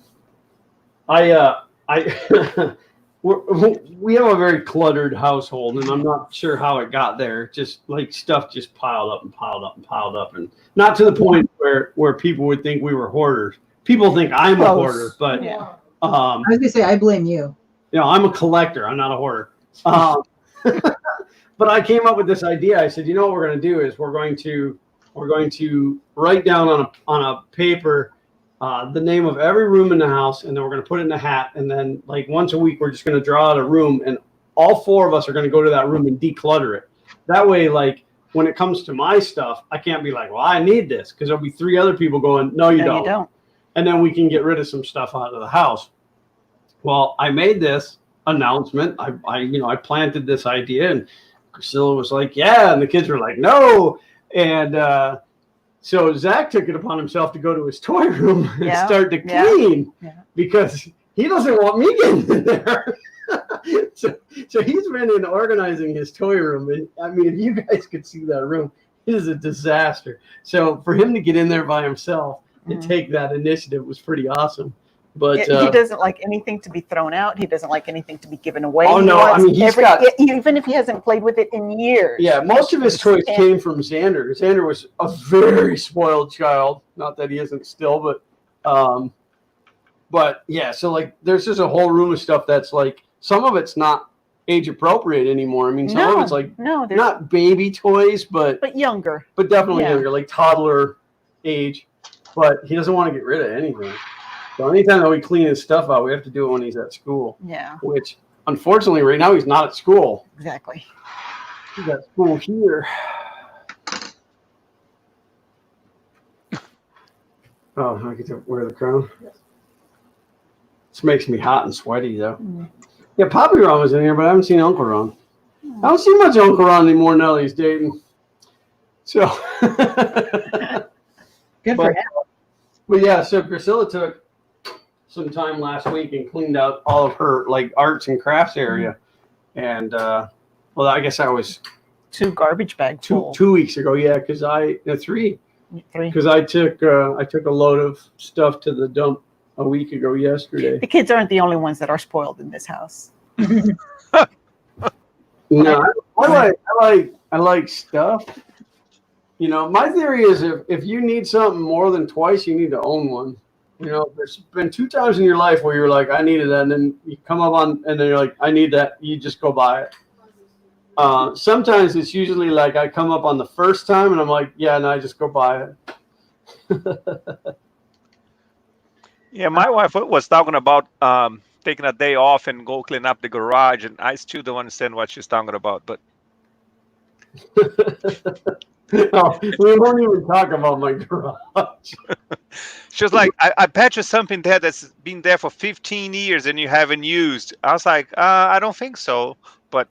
we have a very cluttered household, and I'm not sure how it got there. Just like stuff just piled up and piled up and piled up, and not to the point where people would think we were hoarders. People think I'm a hoarder, but Yeah. I was gonna say I blame you. You know, I'm a collector. I'm not a hoarder. But I came up with this idea. I said, you know what we're going to do is we're going to write down on a paper the name of every room in the house, and then we're going to put it in a hat. And then like once a week, we're just going to draw out a room, and all four of us are going to go to that room and declutter it. That way, like when it comes to my stuff, I can't be like, well, I need this, because there'll be three other people going, no, you don't. And then we can get rid of some stuff out of the house. Well, I made this announcement. I planted this idea, and Priscilla was like, yeah, and the kids were like, no. And so Zach took it upon himself to go to his toy room and start to clean because he doesn't want me getting in there. So he's been in organizing his toy room, and I mean, if you guys could see that room, it is a disaster. So for him to get in there by himself and take that initiative was pretty awesome. But he doesn't like anything to be thrown out. He doesn't like anything to be given away. Oh no! I mean, even if he hasn't played with it in years. Yeah, most of his toys came from Xander. Xander was a very spoiled child. Not that he isn't still, but yeah. So like, there's just a whole room of stuff that's like, some of it's not age appropriate anymore. I mean, some of it's like not baby toys, but younger, but definitely younger, like toddler age. But he doesn't want to get rid of anything. So anytime that we clean his stuff out, we have to do it when he's at school. Yeah. Which, unfortunately, right now he's not at school. Exactly. He's at school here. Oh, I get to wear the crown. This makes me hot and sweaty, though. Yeah, Poppy Ron was in here, but I haven't seen Uncle Ron. I don't see much Uncle Ron anymore now that he's dating. So. Good for him. But yeah, so Priscilla took some time last week and cleaned out all of her like arts and crafts area, and well, I guess I was 2 garbage bags full. 2 weeks ago. Yeah, because three because I took a load of stuff to the dump a week ago yesterday. The kids aren't the only ones that are spoiled in this house. No, I like stuff. You know, my theory is if you need something more than twice, you need to own one. You know, there's been 2 times in your life where you're like, I needed that, and then you come up on, and then you're like, I need that. You just go buy it. Sometimes it's usually like I come up on the first time, and I'm like, yeah, no, I just go buy it. Yeah, my wife was talking about taking a day off and go clean up the garage, and I still don't understand what she's talking about. But Oh, we won't even talk about my garage. she was like, I bet you something there that's been there for 15 years and you haven't used. I was like, I don't think so. But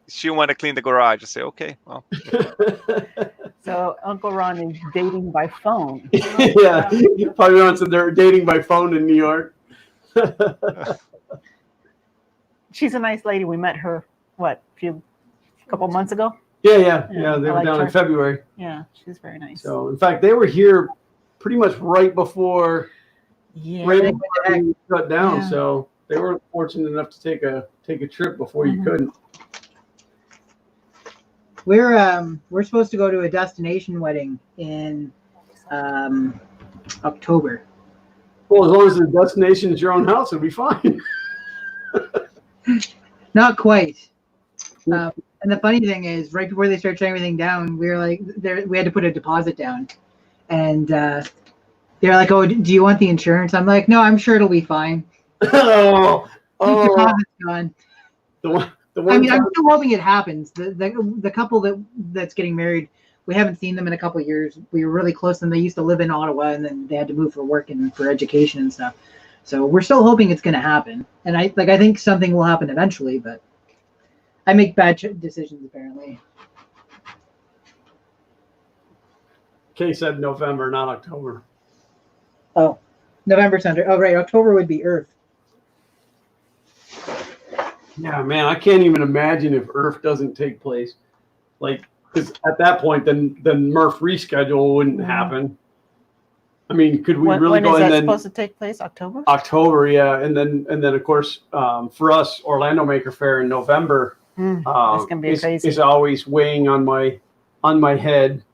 she wanted to clean the garage. I say, okay, well. So Uncle Ron is dating by phone. Yeah, probably Ron said they're dating by phone in New York. She's a nice lady. We met her, a couple months ago? Yeah. They were down in February. Yeah, she's very nice. So, in fact, they were here pretty much right before we shut down. Yeah. So they were fortunate enough to take a trip before you couldn't. We're supposed to go to a destination wedding in October. Well, as long as the destination is your own house, it'll be fine. Not quite. And the funny thing is, right before they start shutting everything down, we were like, we had to put a deposit down, and they're like, "Oh, do you want the insurance?" I'm like, "No, I'm sure it'll be fine." Oh, deposit's gone. The one I mean, I'm still hoping it happens. The couple that's getting married, we haven't seen them in a couple of years. We were really close, and they used to live in Ottawa, and then they had to move for work and for education and stuff. So we're still hoping it's going to happen, and I think something will happen eventually, but. I make bad decisions, apparently. Kay said November, not October. Oh, November's under. Oh, right. October would be Earth. Yeah, man, I can't even imagine if Earth doesn't take place. Like, because at that point, then Murph reschedule wouldn't happen. I mean, could we really go? When is that then supposed to take place? October. October, yeah, and then of course for us, Orlando Maker Faire in November. That's gonna be crazy. Is always weighing on my head.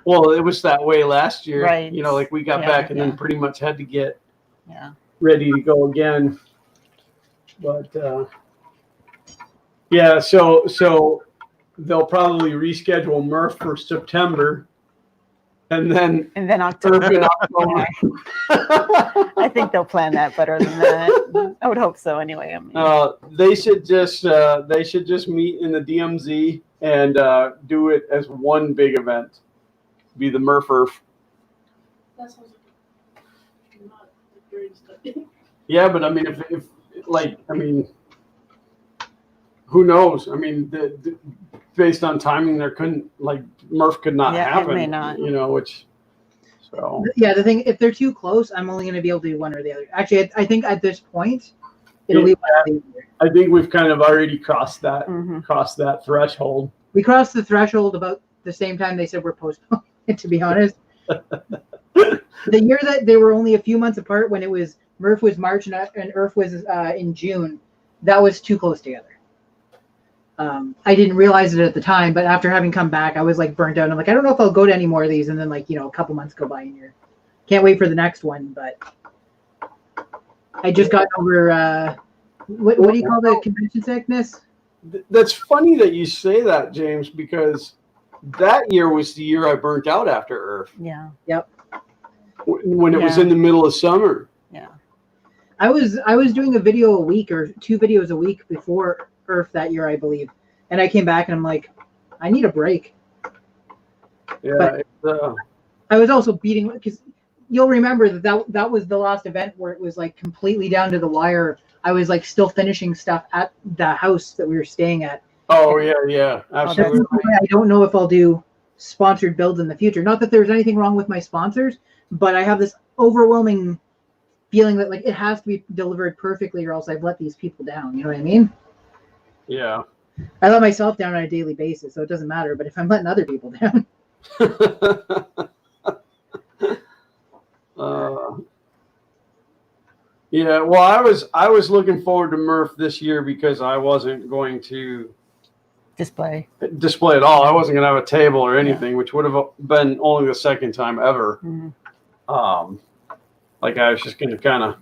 Well, it was that way last year. Right. You know, like we got back and then pretty much had to get ready to go again. But yeah, so they'll probably reschedule Murph for September. And then October. I think they'll plan that better than that. I would hope so. Anyway, I mean. They should just meet in the DMZ and do it as one big event. Be the Murph Earth. That sounds like not the greatest idea. Yeah, but I mean, who knows? I mean, based on timing, there couldn't Murph could not happen. It may not. You know, which. So. Yeah, the thing, if they're too close, I'm only going to be able to do one or the other. Actually, I think at this point, It'll be one of the year. I think we've kind of already crossed that Mhm. threshold. We crossed the threshold about the same time they said we're postponed. To be honest, the year that they were only a few months apart, when it was Murph was March and Earth was in June, that was too close together. I didn't realize it at the time, but after having come back, I was like burnt out. I'm like, I don't know if I'll go to any more of these. And then, like, a couple months go by and you're can't wait for the next one. But I just got over what do you call the convention sickness? That's funny that you say that, James, because that year was the year I burnt out after Earth. Yeah. Yep. When it was in the middle of summer. Yeah. I was doing a video a week or 2 videos a week before Earth that year, I believe, and I came back and I'm like, I need a break. Yeah. But I was also beating, because you'll remember that was the last event where it was like completely down to the wire. I was like still finishing stuff at the house that we were staying at. Oh yeah, absolutely. I don't know if I'll do sponsored builds in the future. Not that there's anything wrong with my sponsors, but I have this overwhelming feeling that like it has to be delivered perfectly or else I've let these people down. You know what I mean? Yeah. I let myself down on a daily basis, so it doesn't matter. But if I'm letting other people down, yeah. Well, I was looking forward to Murph this year because I wasn't going to Display at all. I wasn't going to have a table or anything, which would have been only the second time ever. Mm-hmm. Like I was just going to kind of.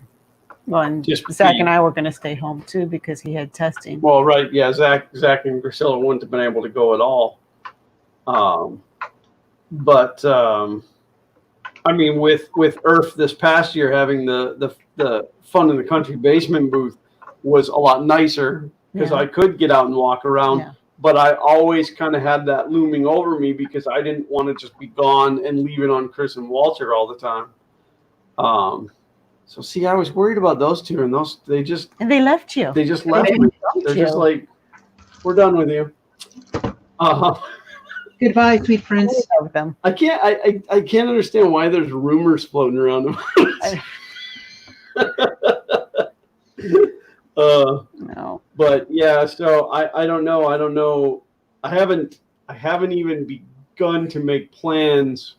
Well, and Zach and I were going to stay home too because he had testing. Well, right, yeah. Zach and Priscilla wouldn't have been able to go at all. But I mean, with Earth this past year, having the Fun in the Country basement booth was a lot nicer because I could get out and walk around. Yeah. But I always kind of had that looming over me because I didn't want to just be gone and leave it on Chris and Walter all the time. So see, I was worried about those two, and they left you. They just left me. They're just like, we're done with you. Goodbye, sweet prince. I can't understand why there's rumors floating around about no. But yeah, so I don't know. I haven't even begun to make plans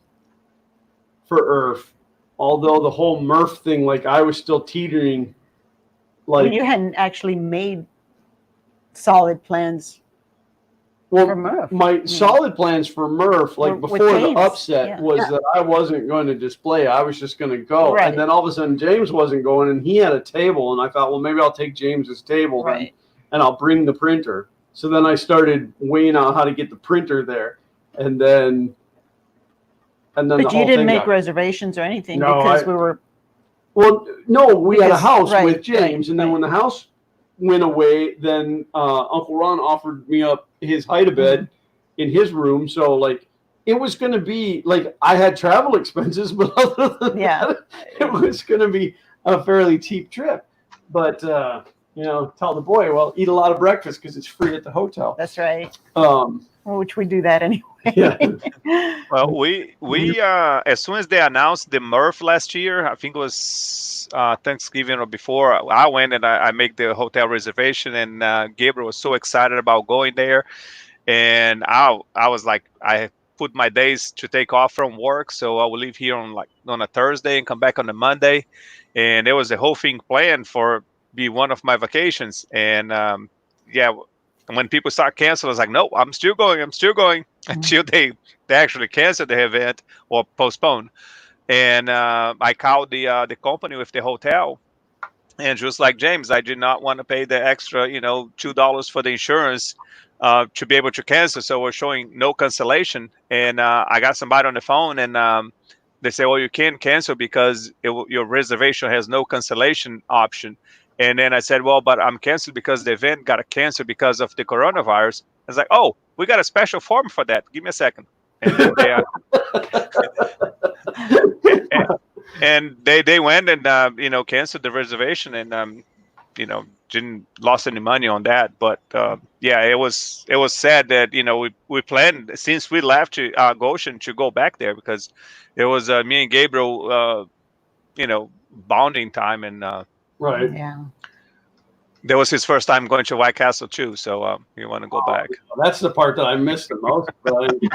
for Earth. Although the whole Murph thing, like I was still teetering. Like you hadn't actually made solid plans for Murph. My solid plans for Murph, like before the upset, was that I wasn't going to display. I was just going to go. Right. And then all of a sudden James wasn't going and he had a table. And I thought, well, maybe I'll take James's table then, and I'll bring the printer. So then I started weighing out how to get the printer there. And then but you didn't make reservations or anything because we were. Well, no, we had a house with James, and then when the house went away, then Uncle Ron offered me up his hide-a-bed in his room. So like, it was going to be like I had travel expenses, but other than that, it was going to be a fairly cheap trip. But tell the boy, well, eat a lot of breakfast because it's free at the hotel. That's right. Which we do that anyway. Yeah. Well, we as soon as they announced the Murph last year, I think it was Thanksgiving or before, I went and I made the hotel reservation, and Gabriel was so excited about going there, and I was like, I put my days to take off from work, so I will leave here on a Thursday and come back on a Monday, and there was a whole thing planned for be one of my vacations, and when people start canceling, I was like, no, I'm still going until they actually canceled the event or postpone. And I called the company with the hotel, and just like James, I did not want to pay the extra, $2 for the insurance to be able to cancel. So we're showing no cancellation. And I got somebody on the phone, and they say, well, you can't cancel because your reservation has no cancellation option. And then I said, well, but I'm canceled because the event got canceled because of the coronavirus. I was like, oh, we got a special form for that. Give me a second. And then they went and canceled the reservation, and didn't lost any money on that. But it was sad that we planned since we left to Goshen to go back there because it was me and Gabriel bonding time, and right. Yeah. That was his first time going to White Castle too, so he want to go back. That's the part that I missed the most. But I didn't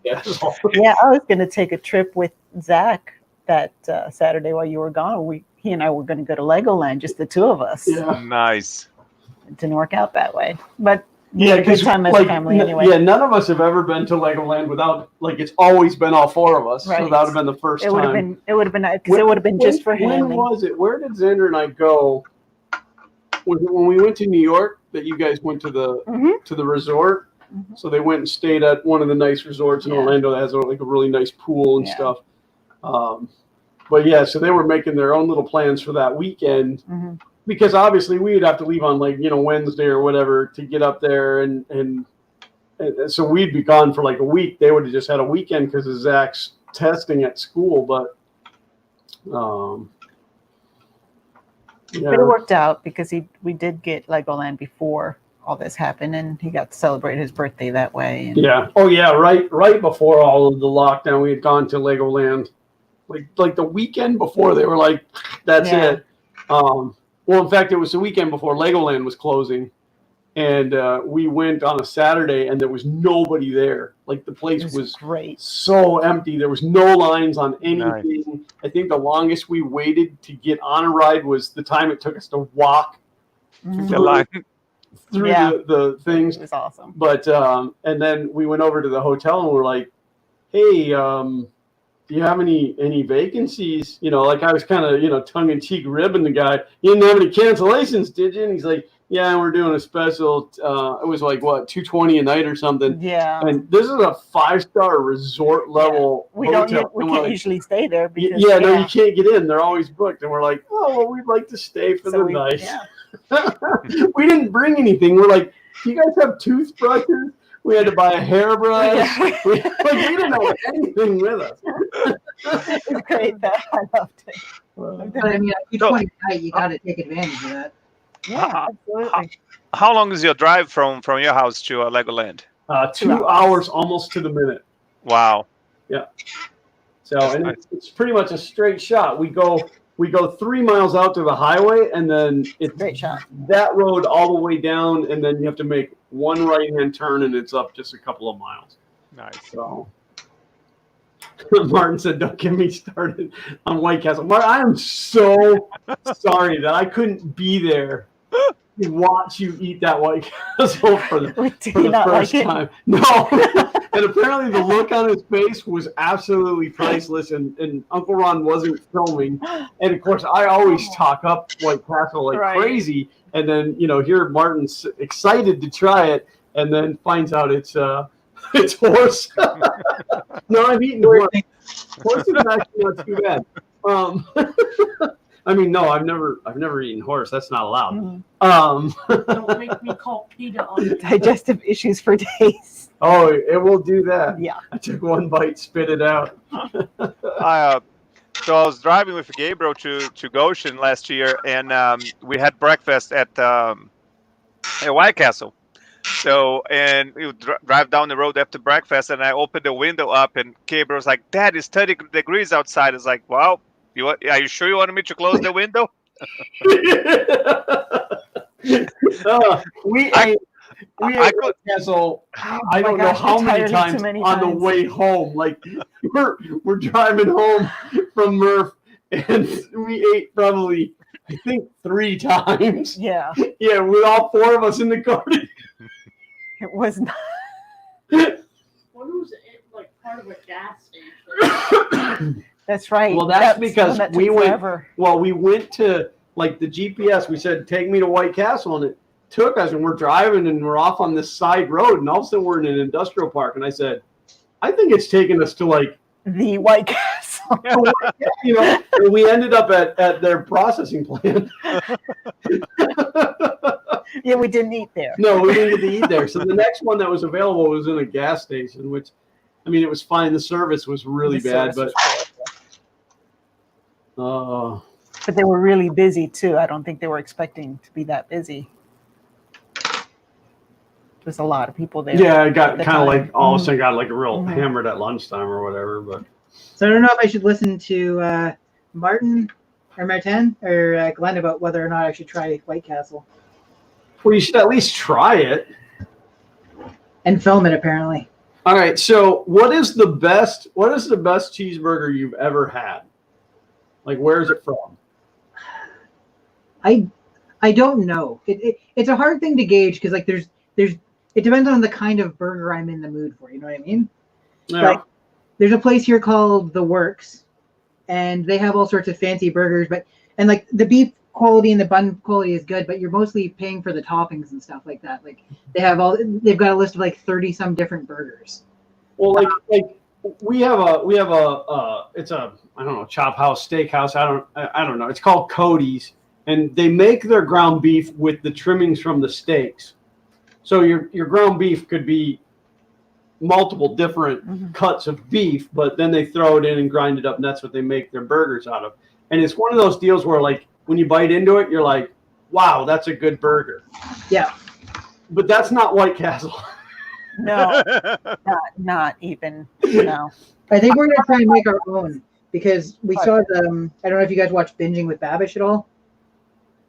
get to Yeah, I was going to take a trip with Zach that Saturday while you were gone. He and I were going to go to Legoland, just the two of us. Yeah. Nice. It didn't work out that way, but Yeah, good time as a family anyway. Yeah, none of us have ever been to Legoland without, like, it's always been all four of us. Right. So that would have been the first It would have time. been. It would have been nice because it would have been just for him. When was it? Where did Xander and I go? Was it when we went to New York that you guys went to the resort? Mhm. So they went and stayed at one of the nice resorts in Yeah. Orlando that has like a really nice pool and Yeah. stuff. But yeah, so they were making their own little plans for that weekend Mhm. because obviously we'd have to leave on like, Wednesday or whatever to get up there. And so we'd be gone for like a week. They would have just had a weekend because of Zach's testing at school. But, yeah. But it worked out because we did get Legoland before all this happened, and he got to celebrate his birthday that way. And Yeah. Oh, yeah. Right before all of the lockdown, we had gone to Legoland. Like the weekend before, they were like, "That's Yeah. it." Well, in fact, it was the weekend before Legoland was closing, and we went on a Saturday, and there was nobody there. Like the place it was great. so empty. There was no lines on anything. Nice. I think the longest we waited to get on a ride was the time it took us to walk Mhm. The line. through Yeah. the things. It was awesome. But and then we went over to the hotel and we're like, "Hey, do you have any vacancies?" Like I was kind of tongue in cheek ribbing the guy. "You didn't have any cancellations, did you?" And he's like, "Yeah, we're doing a special. It was like what, $220 a night or something." Yeah. And this is a 5-star resort level We hotel. we And we're can't like, usually stay there because yeah, no, you can't get in. They're always booked. And we're like, "Oh, well, we'd like to stay for the night." Yeah. We didn't bring anything. We're like, "Do you guys have toothbrushes?" We had to buy a hairbrush. Yeah. we didn't have anything with us. It's great. I loved it. But I mean, at 220 night, you got to take advantage of that. Yeah, absolutely. How long is your drive from your house to Legoland? 2 hours almost to the minute. Wow. So and it's pretty much a straight shot. We go 3 miles out to the highway, and then it's Great shot. that road all the way down, and then you have to make one right-hand turn, and it's up just a couple of miles. Nice. So Martin said, "Don't get me started on White Castle." Martin, I am so sorry that I couldn't be there to watch you eat that White Castle for the Do you not first like it? time. No. And apparently the look on his face was absolutely priceless, and Uncle Ron wasn't filming. And of course, I always talk up White Castle like Right. crazy, and then here Martin's excited to try it, and then finds out it's horse. No, I've eaten horse. Horse is actually not too bad. I mean, no, I've never eaten horse. That's not allowed. Mhm. Don't make me call PETA on you. Digestive issues for days. Oh, it will do that. Yeah. I took one bite, spit it out. So I was driving with Gabriel to Goshen last year, and we had breakfast at White Castle. So, and we would drive down the road after breakfast, and I opened the window up, and Gabriel was like, "Dad, it's 30 degrees outside." It's like, "Well, are you sure you wanted me to close the window?" We I ate could- Castle. Oh I my don't gosh, know how I'm many tired of times too many on the times. way home. Like we're driving home from Murph, and we ate probably I think 3 times. Yeah. Yeah, with all 4 of us in the car. It was not. When was it like part of a gas station? That's right. Well, that's because that we took went- forever. Well, we went to like the GPS. We said, "Take me to White Castle," and it took us. And we're driving, and we're off on this side road, and all of a sudden we're in an industrial park. And I said, "I think it's taking us to like." The White Castle. And we ended up at their processing plant. Yeah, we didn't eat there. No, we didn't get to eat there. So the next one that was available was in a gas station, which, I mean, it was fine. The service was really The bad, service but was But they were really busy too. I don't think they were expecting to be that busy. There's a lot of people there. yeah, it got at the kind of time. like all of a sudden got like a real Mhm. hammered at lunchtime or whatever. But So I don't know if I should listen to Martin or Glenn about whether or not I should try White Castle. Well, you should at least try it. And film it apparently. All right. So, what is the best cheeseburger you've ever had? Like, where is it from? I don't know. It's a hard thing to gauge because like there's it depends on the kind of burger I'm in the mood for. You know what I mean? Yeah. Like there's a place here called The Works, and they have all sorts of fancy burgers, and like the beef quality and the bun quality is good, but you're mostly paying for the toppings and stuff like that. Like they've got a list of like 30 some different burgers. Well, like we have a it's a I don't know, chop house, steakhouse. I don't know. It's called Cody's, and they make their ground beef with the trimmings from the steaks. So your ground beef could be multiple different cuts of beef, but then they throw it in and grind it up, and that's what they make their burgers out of. And it's one of those deals where like when you bite into it, you're like, wow, that's a good burger. Yeah. But that's not White Castle. No, not even. No. I think we're gonna try and make our own because we saw the. I don't know if you guys watch Binging with Babish at all.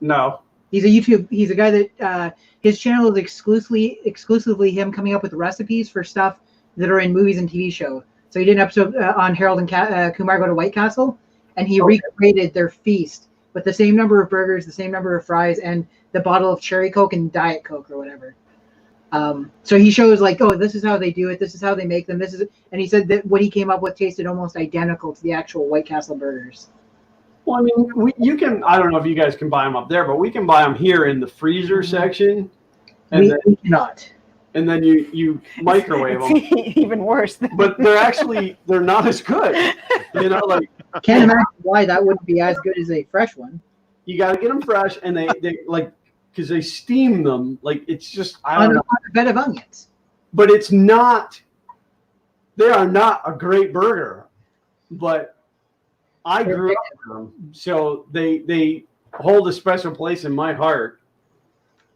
No. He's a guy that his channel is exclusively him coming up with recipes for stuff that are in movies and TV shows. So he did an episode on Harold and Kumar Go to White Castle, and he recreated their feast with the same number of burgers, the same number of fries, and the bottle of cherry Coke and Diet Coke or whatever. So he shows like, oh, this is how they do it. This is how they make them. And he said that what he came up with tasted almost identical to the actual White Castle burgers. Well, I mean, you can. I don't know if you guys can buy them up there, but we can buy them here in the freezer section. And We cannot. And then you microwave them. Even worse. But they're not as good. You know, like Can't imagine why that wouldn't be as good as a fresh one. you got to get them fresh, and they like because they steam them. Like it's just I On don't know. a bed of onions. But it's not. They are not a great burger, but I grew up with them, so they hold a special place in my heart.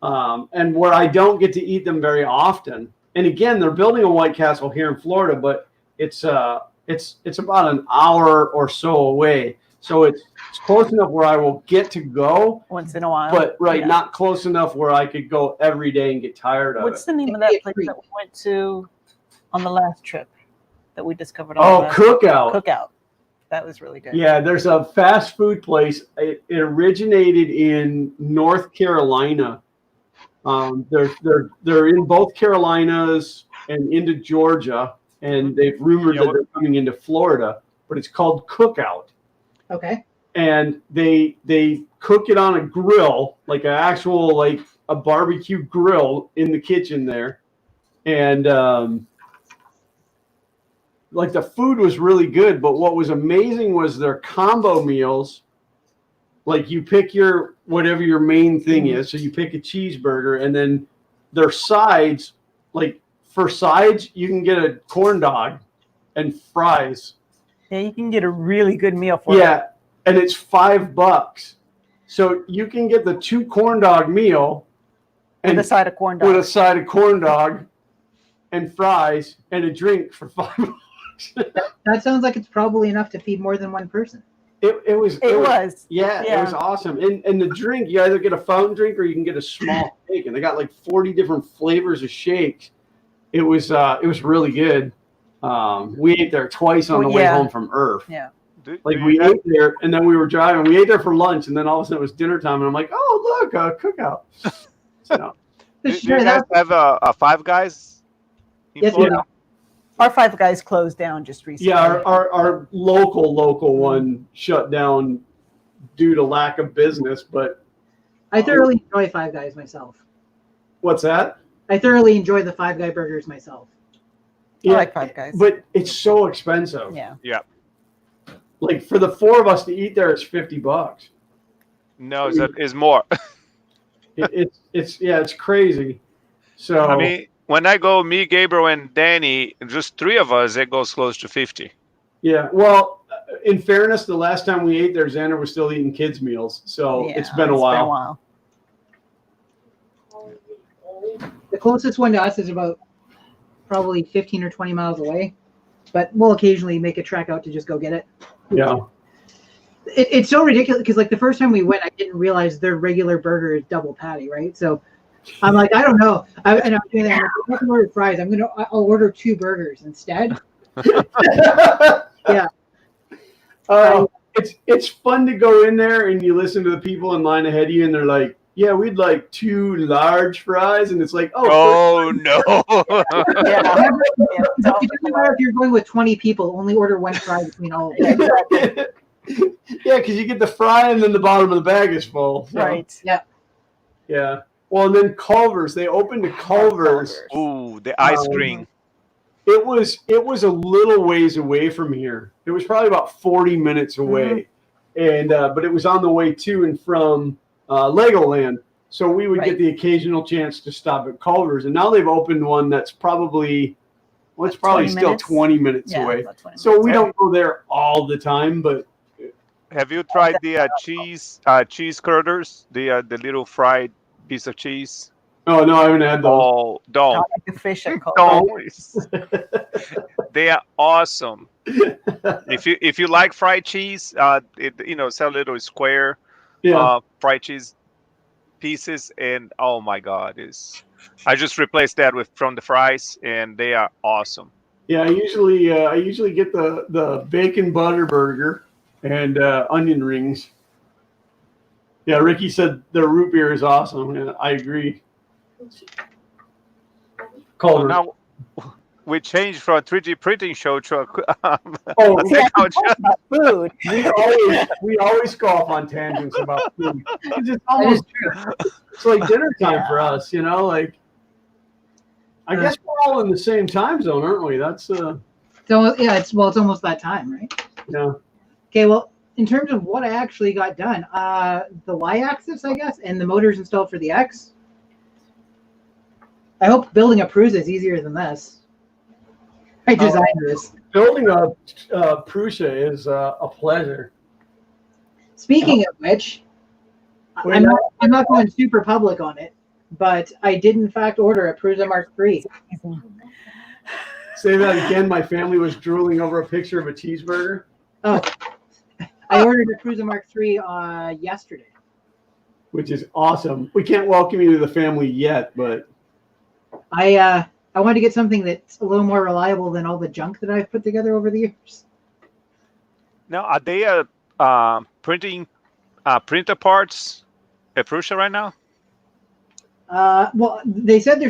And where I don't get to eat them very often. And again, they're building a White Castle here in Florida, but it's about an hour or so away. So it's close enough where I will get to go Once in a while. but Yeah. not close enough where I could go every day and get tired of What's it. the name of that place that we went to on the last trip that we discovered? On the Oh, last Cookout. Cookout. That was really good. Yeah, there's a fast food place. It originated in North Carolina. They're in both Carolinas and into Georgia, and they've rumored that they're coming into Florida. But it's called Cookout, Okay. and they cook it on a grill, like an actual like a barbecue grill in the kitchen there, and like the food was really good, but what was amazing was their combo meals. Like you pick your whatever your main thing is, so you pick a cheeseburger, and then their sides, like for sides, you can get a corn dog and fries. Yeah, you can get a really good meal for Yeah, and it's $5. So you can get the 2 corn dog meal with and a side of corn dog. with a side of corn dog and fries and a drink for $5. That sounds like it's probably enough to feed more than one person. It was. Yeah, Yeah. it was awesome. And the drink, you either get a fountain drink or you can get a small shake, and they got like 40 different flavors of shakes. It was really good. We ate there twice on the way home from Irv. Yeah. Like we ate there, and then we were driving. We ate there for lunch, and then all of a sudden it was dinner time, and I'm like, oh look, a Cookout. So, Do you guys have a Five Guys? in Yes, we Florida? do. Our Five Guys closed down just recently. yeah, our local one shut down due to lack of business. But I thoroughly enjoy Five Guys myself. what's that? I thoroughly enjoy the Five Guy burgers myself. I like Five Guys. But it's so expensive. Yeah. Yeah. Like for the 4 of us to eat there, it's $50. No, it's more. It's crazy. So I mean, when I go, me, Gabriel, and Danny, just 3 of us, it goes close to 50. yeah. Well, in fairness, the last time we ate there, Xander was still eating kids' meals, so Yeah, it's been a while. The closest one to us is about probably 15 or 20 miles away, but we'll occasionally make a trek out to just go get it. Yeah. It's so ridiculous because like the first time we went, I didn't realize their regular burger is double patty, right? So I'm like, I don't know. And I'm doing that. I'm like, I'm not gonna order fries. I'll order 2 burgers instead. Yeah. It's fun to go in there and you listen to the people in line ahead of you, and they're like, "Yeah, we'd like 2 large fries," and it's like, Oh no! Yeah. It doesn't matter if you're going with 20 people. Only order 1 fry between all of them. yeah, because you get the fry and then the bottom of the bag is full. So, Right. Yeah. Well, and then Culver's. They opened to Culver's. Ooh, the ice cream. It was a little ways away from here. It was probably about 40 minutes away, and but it was on the way to and from Legoland. So we would get the occasional chance to stop at Culver's, and now they've opened one that's probably, well, it's probably still 20 minutes away. So we don't go there all the time, but. Have you tried the cheese curders? The little fried piece of cheese. Oh no, I haven't had those. Oh, don't. Not like a fish and Don't. They are awesome. If you like fried cheese, it's a little square fried cheese pieces, and oh my God, I just replaced that from the fries, and they are awesome. Yeah, I usually get the bacon butter burger and onion rings. Yeah, Ricky said their root beer is awesome, and I agree. Culver. Now we changed from a 3D printing show to a food. We always go off on tangents about food. It's like dinner time for us, like. I guess we're all in the same time zone, aren't we? That's So yeah, it's almost that time, right? Yeah. Okay, well, in terms of what I actually got done, the Y-axis, I guess, and the motors installed for the X. I hope building a Prusa is easier than this. I designed this. Building a Prusa is a pleasure. Speaking of which, I'm not going super public on it, but I did in fact order a Prusa Mark III. Say that again. My family was drooling over a picture of a cheeseburger. Oh, I ordered a Prusa Mark III yesterday. Which is awesome. We can't welcome you to the family yet, but I wanted to get something that's a little more reliable than all the junk that I've put together over the years. Now, are they printing printer parts at Prusa right now? Well, they said they're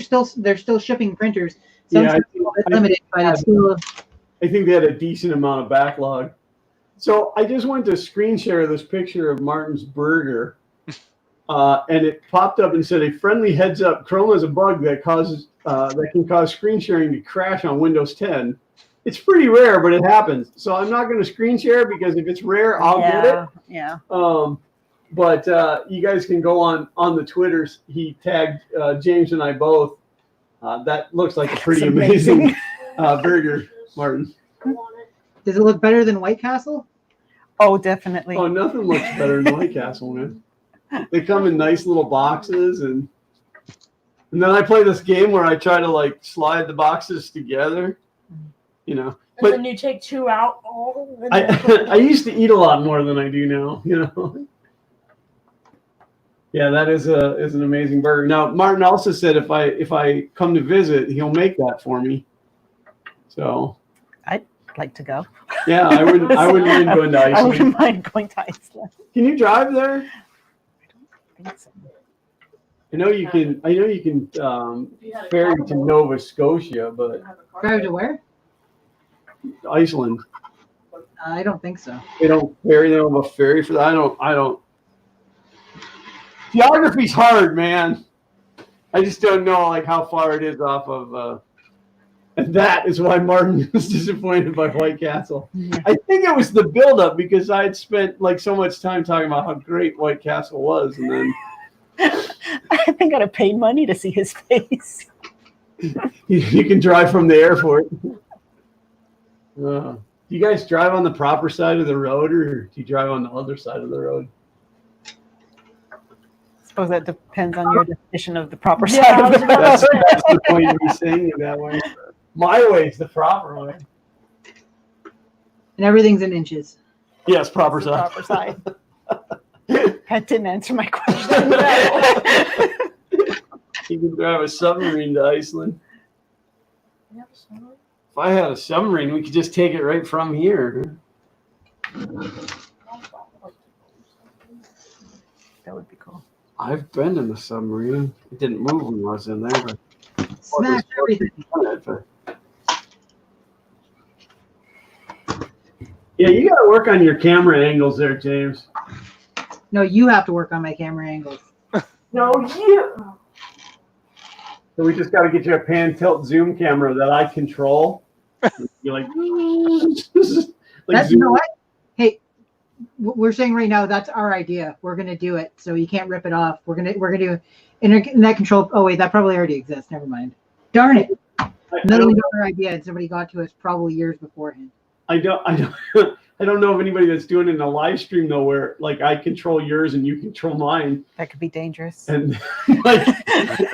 still shipping printers. Some limited, but it's still. I think they had a decent amount of backlog. So I just went to screen share this picture of Martin's burger, and it popped up and said, "A friendly heads up: Chrome has a bug that can cause screen sharing to crash on Windows 10. It's pretty rare, but it happens. So I'm not going to screen share because if it's rare, I'll get it. Yeah. But you guys can go on the Twitters. He tagged James and I both. That looks like a pretty amazing burger, Martin. Does it look better than White Castle? Oh, definitely. Oh, nothing looks better than White Castle, man. They come in nice little boxes, and then I play this game where I try to slide the boxes together, And But then you take 2 out. I used to eat a lot more than I do now, Yeah, that is an amazing burger. Now, Martin also said if I come to visit, he'll make that for me. So I'd like to go. yeah, I wouldn't mind going to Iceland. I wouldn't mind going to Iceland. Can you drive there? I think so. I know you can ferry to Nova Scotia, but Drive to where? Iceland. I don't think so. They don't ferry. They don't have a ferry for that. I don't. Geography's hard, man. I just don't know how far it is off of. And that is why Martin was disappointed by White Castle. Yeah. I think it was the buildup because I had spent so much time talking about how great White Castle was, and then I think I'd have paid money to see his face. you can drive from the airport. Do you guys drive on the proper side of the road, or do you drive on the other side of the road? I suppose that depends on your definition of the proper Yeah, side I of was the about road. That's the point of me saying it that way. My way is the proper way. And everything's in inches. Yes, proper The side. proper side. That didn't answer my question. You can drive a submarine to Iceland. You have a submarine? If I had a submarine, we could just take it right from here. That would be cool. I've been in the submarine. It didn't move when I was in there, but Smash everything. Yeah, you got to work on your camera angles there, James. No, you have to work on my camera angles. No, you. So we just got to get you a pan, tilt, zoom camera that I control. You're like, That's, you know what? Hey, we're saying right now that's our idea. We're gonna do it, so you can't rip it off. We're gonna do internet control. Oh wait, that probably already exists. Never mind. Darn it! Another idea, and somebody got to us probably years beforehand. I don't know of anybody that's doing it in a live stream though, where like I control yours and you control mine, That could be dangerous. and like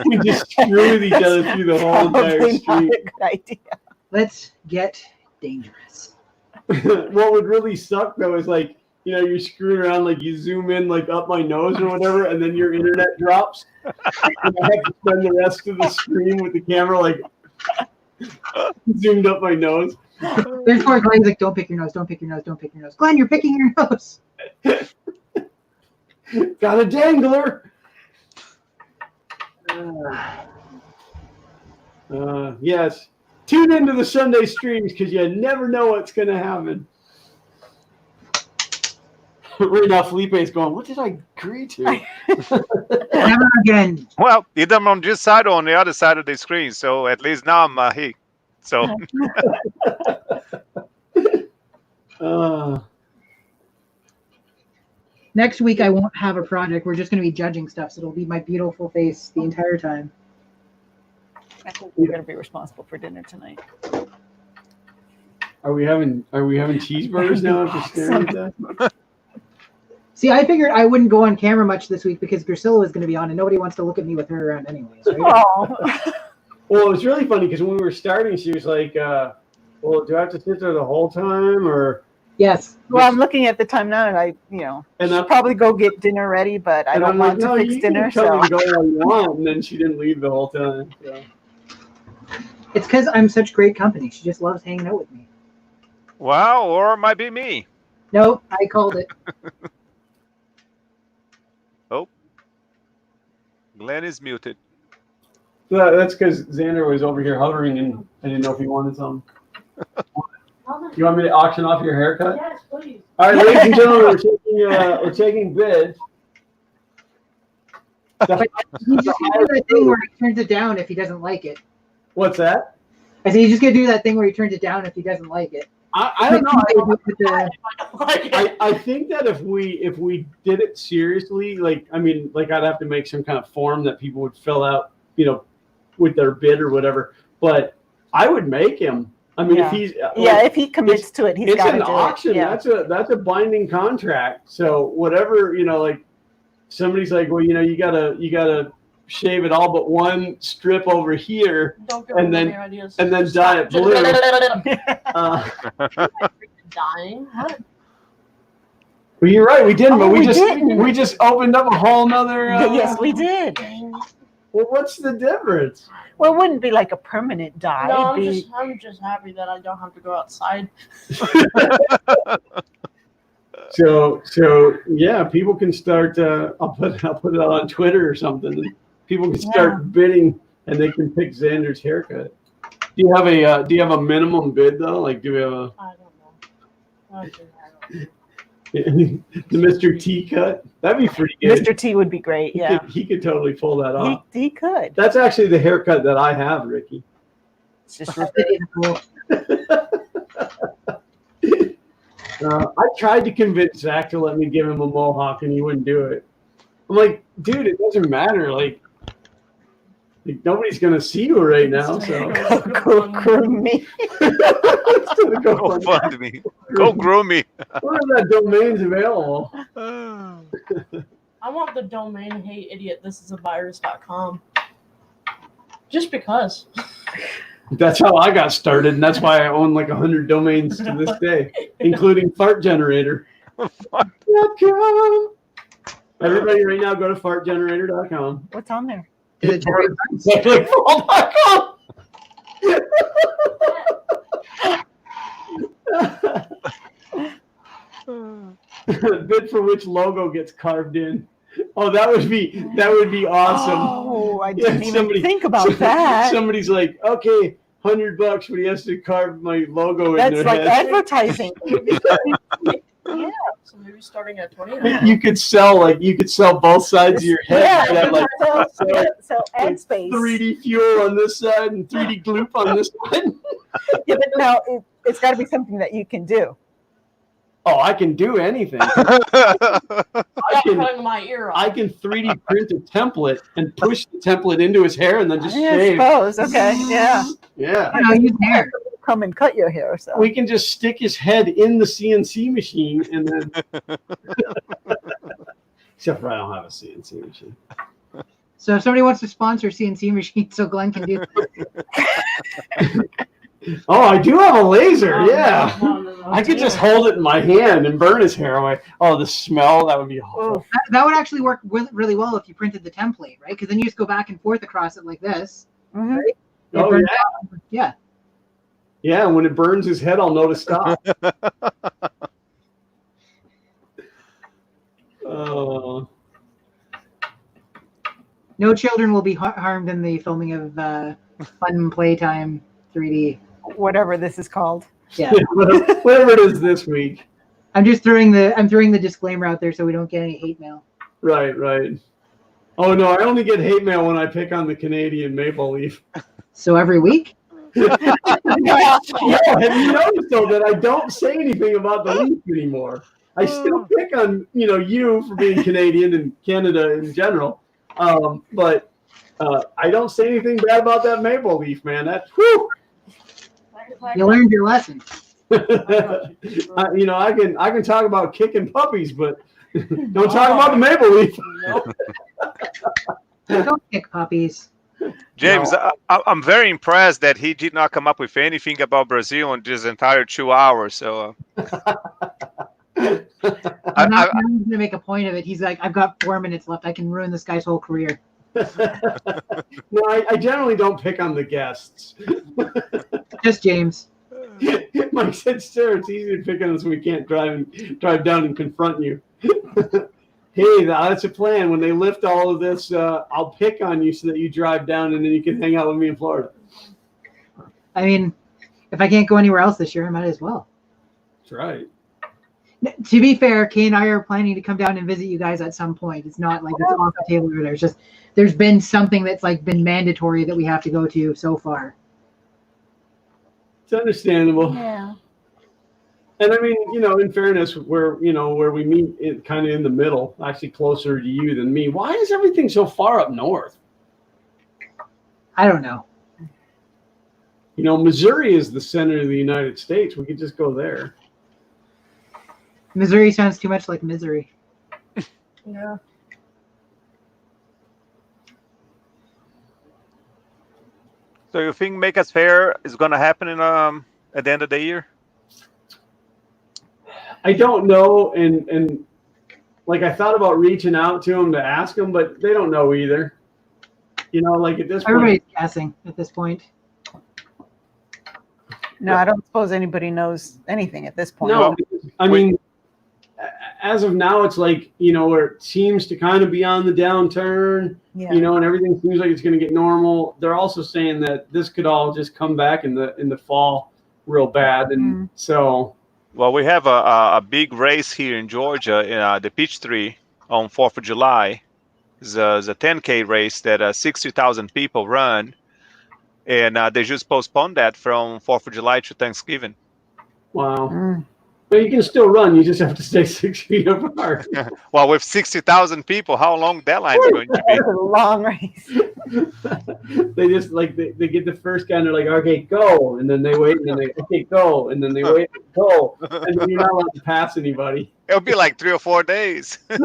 we just screw with each other through the whole entire Probably not stream. a good idea. Let's get dangerous. What would really suck though is like, you know, you're screwing around, like you zoom in like up my nose or whatever, and then your internet drops. And I have to spend the rest of the stream with the camera like zoomed up my nose. There's poor Glenn's like, don't pick your nose, don't pick your nose, don't pick your nose. Glenn, you're picking your nose. Got a dangler. Yes. Tune into the Sunday streams because you never know what's going to happen. Right now, Felipe's going, what did I agree to? Never again. Well, either I'm on this side or on the other side of the screen. So at least now I'm here. So Next week I won't have a project. We're just going to be judging stuff, so it'll be my beautiful face the entire time. I think we're going to be responsible for dinner tonight. Are we having cheeseburgers now after staring at that? See, I figured I wouldn't go on camera much this week because Drusilla was going to be on, and nobody wants to look at me with her around anyways. Right? Oh. Well, it was really funny because when we were starting, she was like, well, do I have to sit there the whole time? Or Yes. Well, I'm looking at the time now, and I should probably go get dinner ready, but I don't want to fix dinner. So you can come and go all you want, and then she didn't leave the whole time. So. It's because I'm such great company. She just loves hanging out with me. wow, or it might be me. Nope, I called it. Oh, Glenn is muted. That's because Xander was over here hovering, and I didn't know if he wanted something. You want me to auction off your haircut? Yes, please. All right, ladies and gentlemen, we're taking bids. But you just gotta do that thing where he turns it down if he doesn't like it. What's that? I said you just gotta do that thing where he turns it down if he doesn't like it. I don't know. I I think that if we did it seriously, like I'd have to make some kind of form that people would fill out, with their bid or whatever. But I would make him. I mean, if he's if he commits to it, he's got to do it. It's an auction. Yeah. That's a binding contract. So whatever, like somebody's like, well, you gotta shave it all but one strip over here, Don't go and with then your ideas. and then dye it blue. Dying. What? Well, you're right. We didn't, Oh, but we didn't. we just opened up a whole nother. Yes, we did. Well, what's the difference? Well, it wouldn't be like a permanent dye. No, It'd be, I'm just happy that I don't have to go outside. So yeah, people can start. I'll put it out on Twitter or something. And people can start bidding, and they can pick Xander's haircut. Do you have a minimum bid though? Like, do we have a I don't know. the Mr. T cut? That'd be pretty good. Mr. T would be great. Yeah, He could totally pull that off. he could. That's actually the haircut that I have, Ricky. It's just cool. I tried to convince Zach to let me give him a mohawk, and he wouldn't do it. I'm like, dude, it doesn't matter. Like nobody's gonna see you right now. So go groom me. Go fund me. Go groom me. Where are that domains available? I want the domain heyidiot.thisisAvirus.com. Just because. That's how I got started, and that's why I own like 100 domains to this day, including fartgenerator.com. Everybody right now go to fartgenerator.com. What's on there? Is it Jerry Burns? Like, fall back on. Bid for which logo gets carved in. Oh, that would be awesome. Oh, I Yeah, didn't even think about that. Somebody's like, okay, $100, but he has to carve my logo in That's their like head. advertising. Yeah. So maybe starting at 20. You could sell both sides of your head. Yeah, You have, like, so ad space. 3D fuel on this side and 3D gloop on this side. Yeah, but now it's got to be something that you can do. Oh, I can do anything. I cutting my ear off. I can 3D print a template and push the template into his hair and then just I shave. suppose. Okay. Yeah. Yeah. I don't know, use hair. Come and cut your hair. So. We can just stick his head in the CNC machine and then. Except for I don't have a CNC machine. So if somebody wants to sponsor CNC machine, so Glenn can do. Oh, I do have a laser. Oh, Yeah. no. I could just hold it in my hand and burn his hair away. Oh, the smell, that would be horrible. That would actually work really well if you printed the template, right? Because then you just go back and forth across it like this. Mhm. Right? It Oh, burns yeah. out. Yeah. Yeah, and when it burns his head, I'll know to stop. Oh. No children will be harmed in the filming of Fun Playtime 3D. Whatever this is called. Yeah. Whatever it is this week. I'm throwing the disclaimer out there so we don't get any hate mail. Right. Oh no, I only get hate mail when I pick on the Canadian maple leaf. So every week? Yeah, have you noticed though that I don't say anything about the leaf anymore? I still pick on you for being Canadian and Canada in general, but I don't say anything bad about that maple leaf, man. That's whew. You learned your lesson. I can talk about kicking puppies, but don't talk about the maple leaf. Don't kick puppies. James, I'm very impressed that he did not come up with anything about Brazil in this entire 2 hours. So I'm not going to make a point of it. He's like, I've got 4 minutes left. I can ruin this guy's whole career. No, I generally don't pick on the guests. Just James. Mike said, "Sir, it's easy to pick on us when we can't drive down and confront you." Hey, that's a plan. When they lift all of this, I'll pick on you so that you drive down and then you can hang out with me in Florida. I mean, if I can't go anywhere else this year, I might as well. That's right. To be fair, Kay and I are planning to come down and visit you guys at some point. It's not like it's off the table or there's just there's been something that's like been mandatory that we have to go to so far. It's understandable. Yeah. And I mean, in fairness, where we meet kind of in the middle, actually closer to you than me. Why is everything so far up north? I don't know. Missouri is the center of the United States. We could just go there. Missouri sounds too much like misery. Yeah. So you think Make Us Fair is going to happen at the end of the year? I don't know, and like I thought about reaching out to them to ask them, but they don't know either. Like at this Everybody's point, guessing at this point. No, I don't suppose anybody knows anything at this point. no, I mean, as of now, it's like where it seems to kind of be on the downturn. Yeah. And everything seems like it's going to get normal. They're also saying that this could all just come back in the fall real bad, and so. Well, we have a big race here in Georgia, in the Peachtree on 4th of July. It's a 10K race that 60,000 people run, and they just postponed that from 4th of July to Thanksgiving. Wow. But you can still run. You just have to stay 6 feet apart. Well, with 60,000 people, how long that line is going to be? It's a long race. They just they get the first guy and they're like, okay, go, and then they wait and then they okay, go, and then they wait, go, and then you're not allowed to pass anybody. It'll be like 3 or 4 days. It's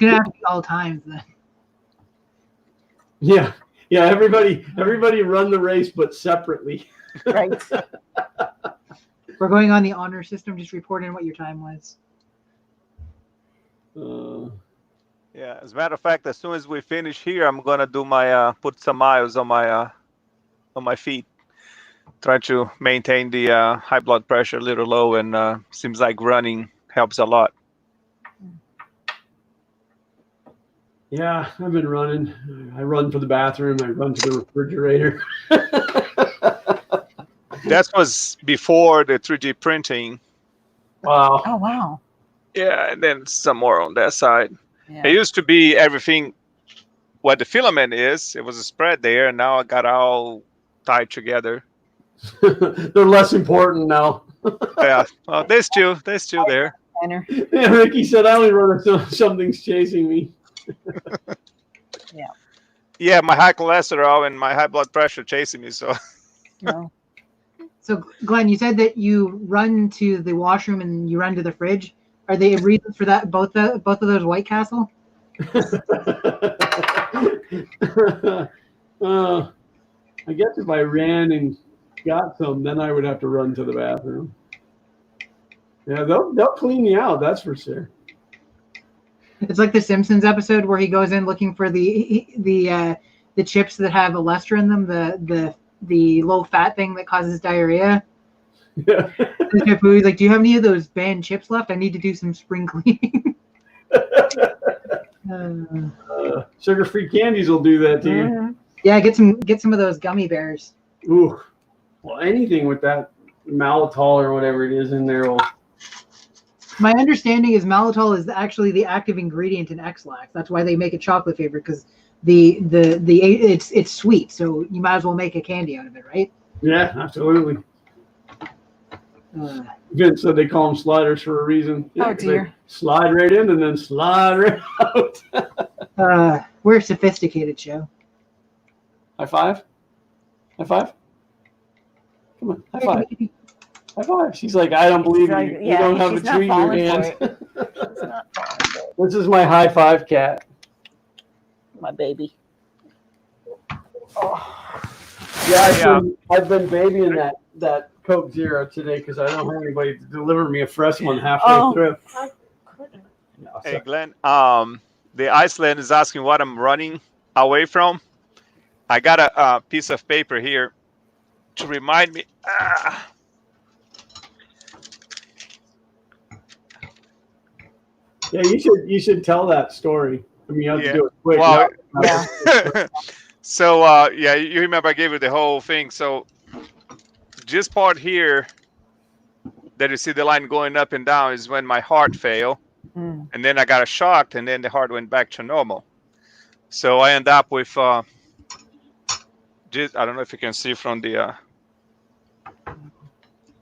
gonna have to be all times then. Yeah. Everybody run the race, but separately. Right. We're going on the honor system. Just report in what your time was. Yeah. As a matter of fact, as soon as we finish here, I'm gonna do my put some miles on my feet. Try to maintain the high blood pressure a little low, and seems like running helps a lot. Yeah, I've been running. I run for the bathroom. I run to the refrigerator. That was before the 3D printing. Wow. Oh wow. Yeah, and then some more on that side. Yeah. It used to be everything what the filament is. It was a spread there, and now I got all tied together. They're less important now. Yeah, well, they're still there. Tanner. Yeah, Ricky said I only run if something's chasing me. Yeah, my high cholesterol and my high blood pressure chasing me. So No. So, Glenn, you said that you run to the washroom and you run to the fridge. Are they reasons for that? Both of those White Castle? I guess if I ran and got some, then I would have to run to the bathroom. Yeah, they'll clean you out. That's for sure. It's like the Simpsons episode where he goes in looking for the chips that have Olestra in them, the low fat thing that causes diarrhea. Yeah. He's like, "Do you have any of those banned chips left? I need to do some spring cleaning." Sugar-free candies will do that to you. Mhm. Yeah, get some of those gummy bears. Ooh. Well, anything with that maltol or whatever it is in there will. My understanding is maltol is actually the active ingredient in X-Lax. That's why they make a chocolate favorite, because it's sweet, so you might as well make a candy out of it, right? Yeah, absolutely. Uh, Vince said they call them sliders for a reason. Yeah, Oh, 'cause dear. they slide right in and then slide right out. we're a sophisticated show. High five. High five. Come on, high five. High five. She's like, I don't believe you. You Yeah, don't have a she's not tree in your falling hands. for it. It's not falling for it. This is my high five cat. My baby. Yeah, I've been babying that Coke Zero today because I don't have anybody to deliver me a fresh one halfway through. No, hey, Glenn, the Iceland is asking what I'm running away from. I got a piece of paper here to remind me. Yeah, you should tell that story. I mean, you have to do it quick. Well, Yeah. So yeah, you remember I gave you the whole thing. So this part here that you see the line going up and down is when my heart failed, Mm. and then I got a shock, and then the heart went back to normal. So I end up with just, I don't know if you can see from the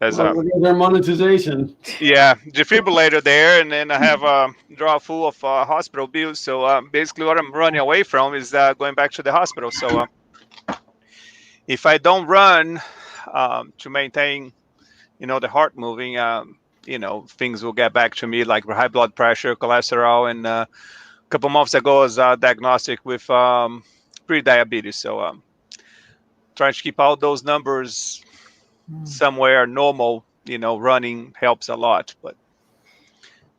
as a Look at their monetization. yeah defibrillator there, and then I have a drawer full of hospital bills. So basically, what I'm running away from is going back to the hospital. So if I don't run to maintain, the heart moving, things will get back to me, like high blood pressure, cholesterol, and a couple months ago I was diagnostic with pre-diabetes. So trying to keep all those numbers somewhere normal, running helps a lot. But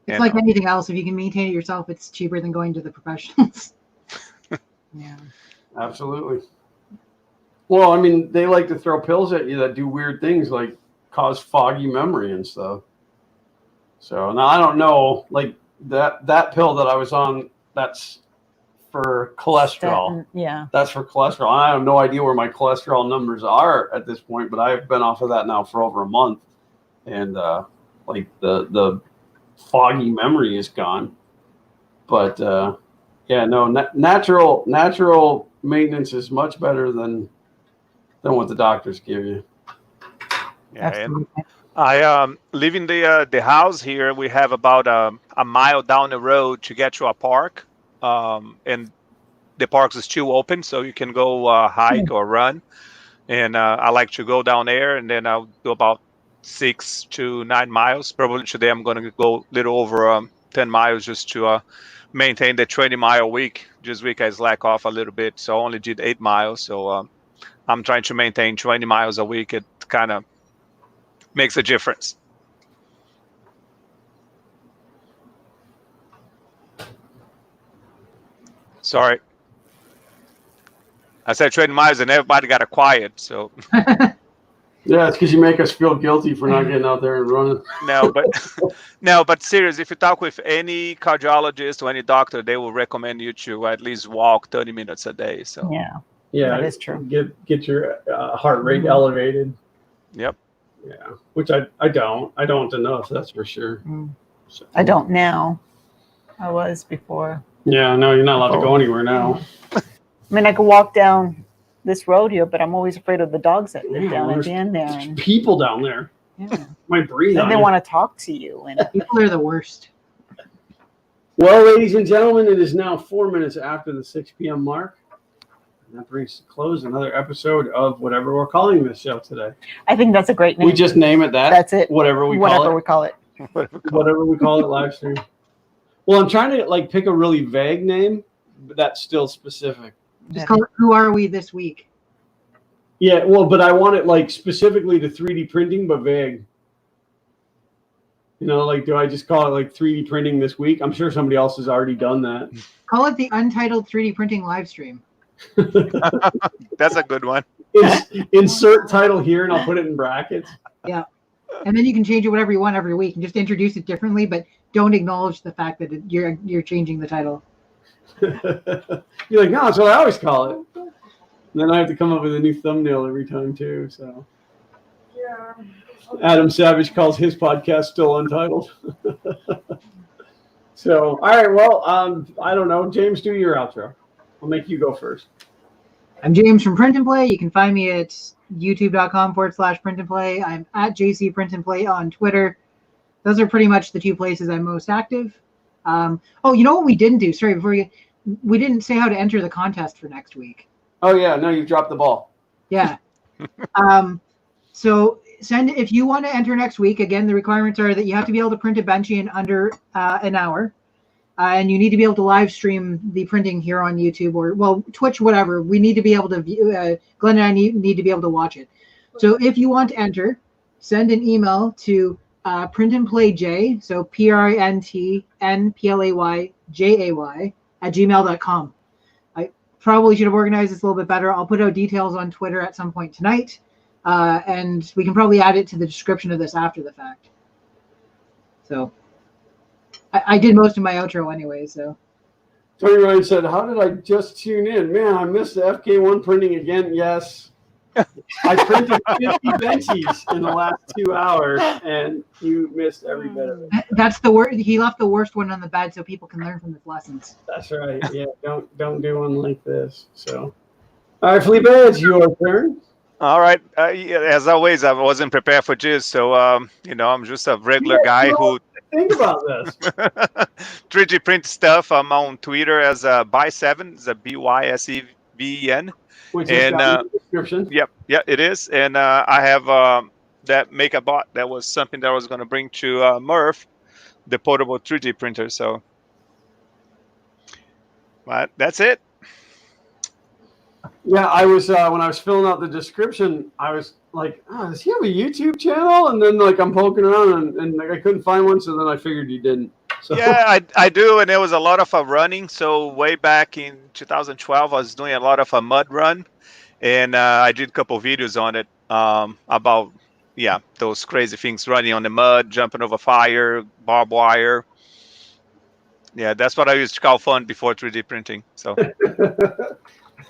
It's like anything else. If you can maintain it yourself, it's cheaper than going to the professionals. Yeah. Absolutely. Well, I mean, they like to throw pills at you that do weird things, like cause foggy memory and stuff. So now I don't know, like that pill that I was on, that's for cholesterol. Yeah. That's for cholesterol. I have no idea where my cholesterol numbers are at this point, but I've been off of that now for over a month, and like the foggy memory is gone. But yeah, no, natural maintenance is much better than what the doctors give you. yeah, and Absolutely. I live in the house here. We have about a mile down the road to get to a park, and the parks is still open, so you can go hike or run. And I like to go down there, and then I'll do about 6 to 9 miles. Probably today I'm going to go a little over 10 miles just to maintain the 20-mile week. This week I slack off a little bit, so I only did 8 miles. So I'm trying to maintain 20 miles a week. It kind of makes a difference. Sorry. I said trading miles, and everybody got quiet. So Yeah, it's because you make us feel guilty for not getting out there and running. but serious. If you talk with any cardiologist or any doctor, they will recommend you to at least walk 30 minutes a day. So Yeah. Yeah, That is true. Get your heart rate Mhm. elevated. Yep. Yeah, which I don't enough. That's for sure. Mm. So, I don't now. I was before. Yeah, no, you're not allowed to go anywhere now. I mean, I could walk down this road here, but I'm always afraid of the dogs that live Yeah, down well, at the end there. There's And people down there. yeah. Might breathe Then on they you. want to talk to you. And People are the worst. Well, ladies and gentlemen, it is now 4 minutes after the 6 p.m. mark. And that brings to close another episode of whatever we're calling this show today. I think that's a great name. We just name it that. That's it. Whatever we Whatever call we it. call it. Whatever we call it, live stream. Well, I'm trying to pick a really vague name, but that's still specific. Just call it Who Are We This Week? Yeah, well, but I want it specifically to 3D printing, but vague. Do I just call it 3D printing this week? I'm sure somebody else has already done that. Call it the Untitled 3D Printing live stream. That's a good one. Insert title here, and I'll put it in brackets. Yeah. And then you can change it whatever you want every week and just introduce it differently, but don't acknowledge the fact that you're changing the title. You're like, no, that's what I always call it. And then I have to come up with a new thumbnail every time too. So Yeah. Adam Savage calls his podcast still Untitled. So, all right, well, I don't know. James, do your outro. I'll make you go first. I'm James from Print and Play. You can find me at youtube.com/print and play. I'm at JC Print and Play on Twitter. Those are pretty much the two places I'm most active. Oh, you know what we didn't do? Sorry, we didn't say how to enter the contest for next week. Oh, yeah, no, you dropped the ball. Yeah. So if you want to enter next week, again, the requirements are that you have to be able to print a Benchy in under an hour. And you need to be able to live stream the printing here on YouTube or, Twitch, whatever. We need to be able to view, Glenn and I need to be able to watch it. So if you want to enter, send an email to printandplayj, so PRINTNPLAYJAY @gmail.com. I probably should have organized this a little bit better. I'll put out details on Twitter at some point tonight. And we can probably add it to the description of this after the fact. So I did most of my outro anyway, so. Tony Ryan said, how did I just tune in? Man, I missed the FK1 printing again. Yes. I printed 50 Benchies in the last 2 hours, and you missed every bit of it. That's the word. He left the worst one on the bed so people can learn from his lessons. That's right. Yeah, don't do one like this. So, all right, Felipe, it's your turn. All right. As always, I wasn't prepared for this, so I'm just a regular guy who think about this. 3D print stuff. I'm on Twitter as By7. It's a BYSEVEN. Which is in the description. Yep, yeah, it is. And I have that make a bot. That was something that I was going to bring to Murph, the portable 3D printer. So, but that's it. Yeah, I was when I was filling out the description, I was like, does he have a YouTube channel? And then I'm poking around and I couldn't find one, so then I figured he didn't. So. Yeah, I do, and there was a lot of running. So way back in 2012, I was doing a lot of a mud run, and I did a couple videos on it about those crazy things, running on the mud, jumping over fire, barbed wire. Yeah, that's what I used to call fun before 3D printing. So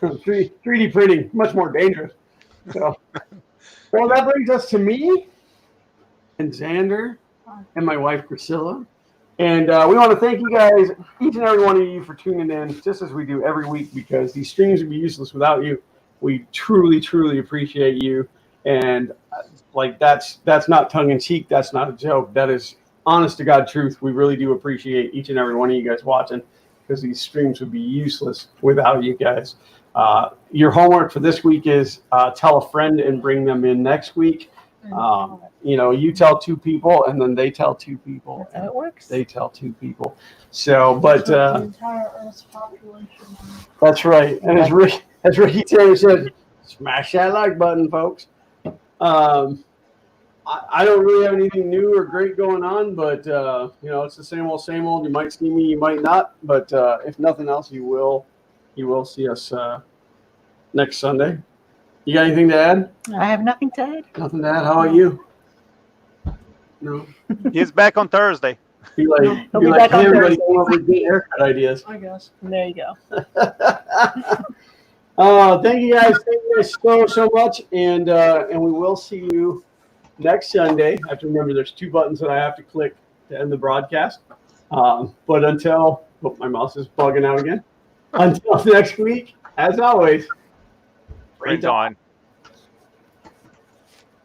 3D printing, much more dangerous. So, well, that brings us to me and Xander and my wife Priscilla. And we want to thank you guys, each and every one of you, for tuning in, just as we do every week, because these streams would be useless without you. We truly, truly appreciate you. And that's not tongue-in-cheek. That's not a joke. That is honest to God truth. We really do appreciate each and every one of you guys watching, because these streams would be useless without you guys. Your homework for this week is tell a friend and bring them in next week. You tell 2 people, and then they tell 2 people. That's how it works. They tell 2 people. So, but The entire Earth's population. that's right. And as Ricky Taylor said, smash that like button, folks. I don't really have anything new or great going on, but it's the same old, same old. You might see me, you might not, but if nothing else, you will you will see us next Sunday. You got anything to add? I have nothing to add. Nothing to add. How about you? No. He's back on Thursday. Be like, He'll be be like, back on hey, everybody, Thursday. come up with good haircut ideas. I guess. There you go. Thank you guys. Thank you guys so much, and we will see you next Sunday. I have to remember there's 2 buttons that I have to click to end the broadcast. But until my mouse is bugging out again. Until next week, as always, Print on.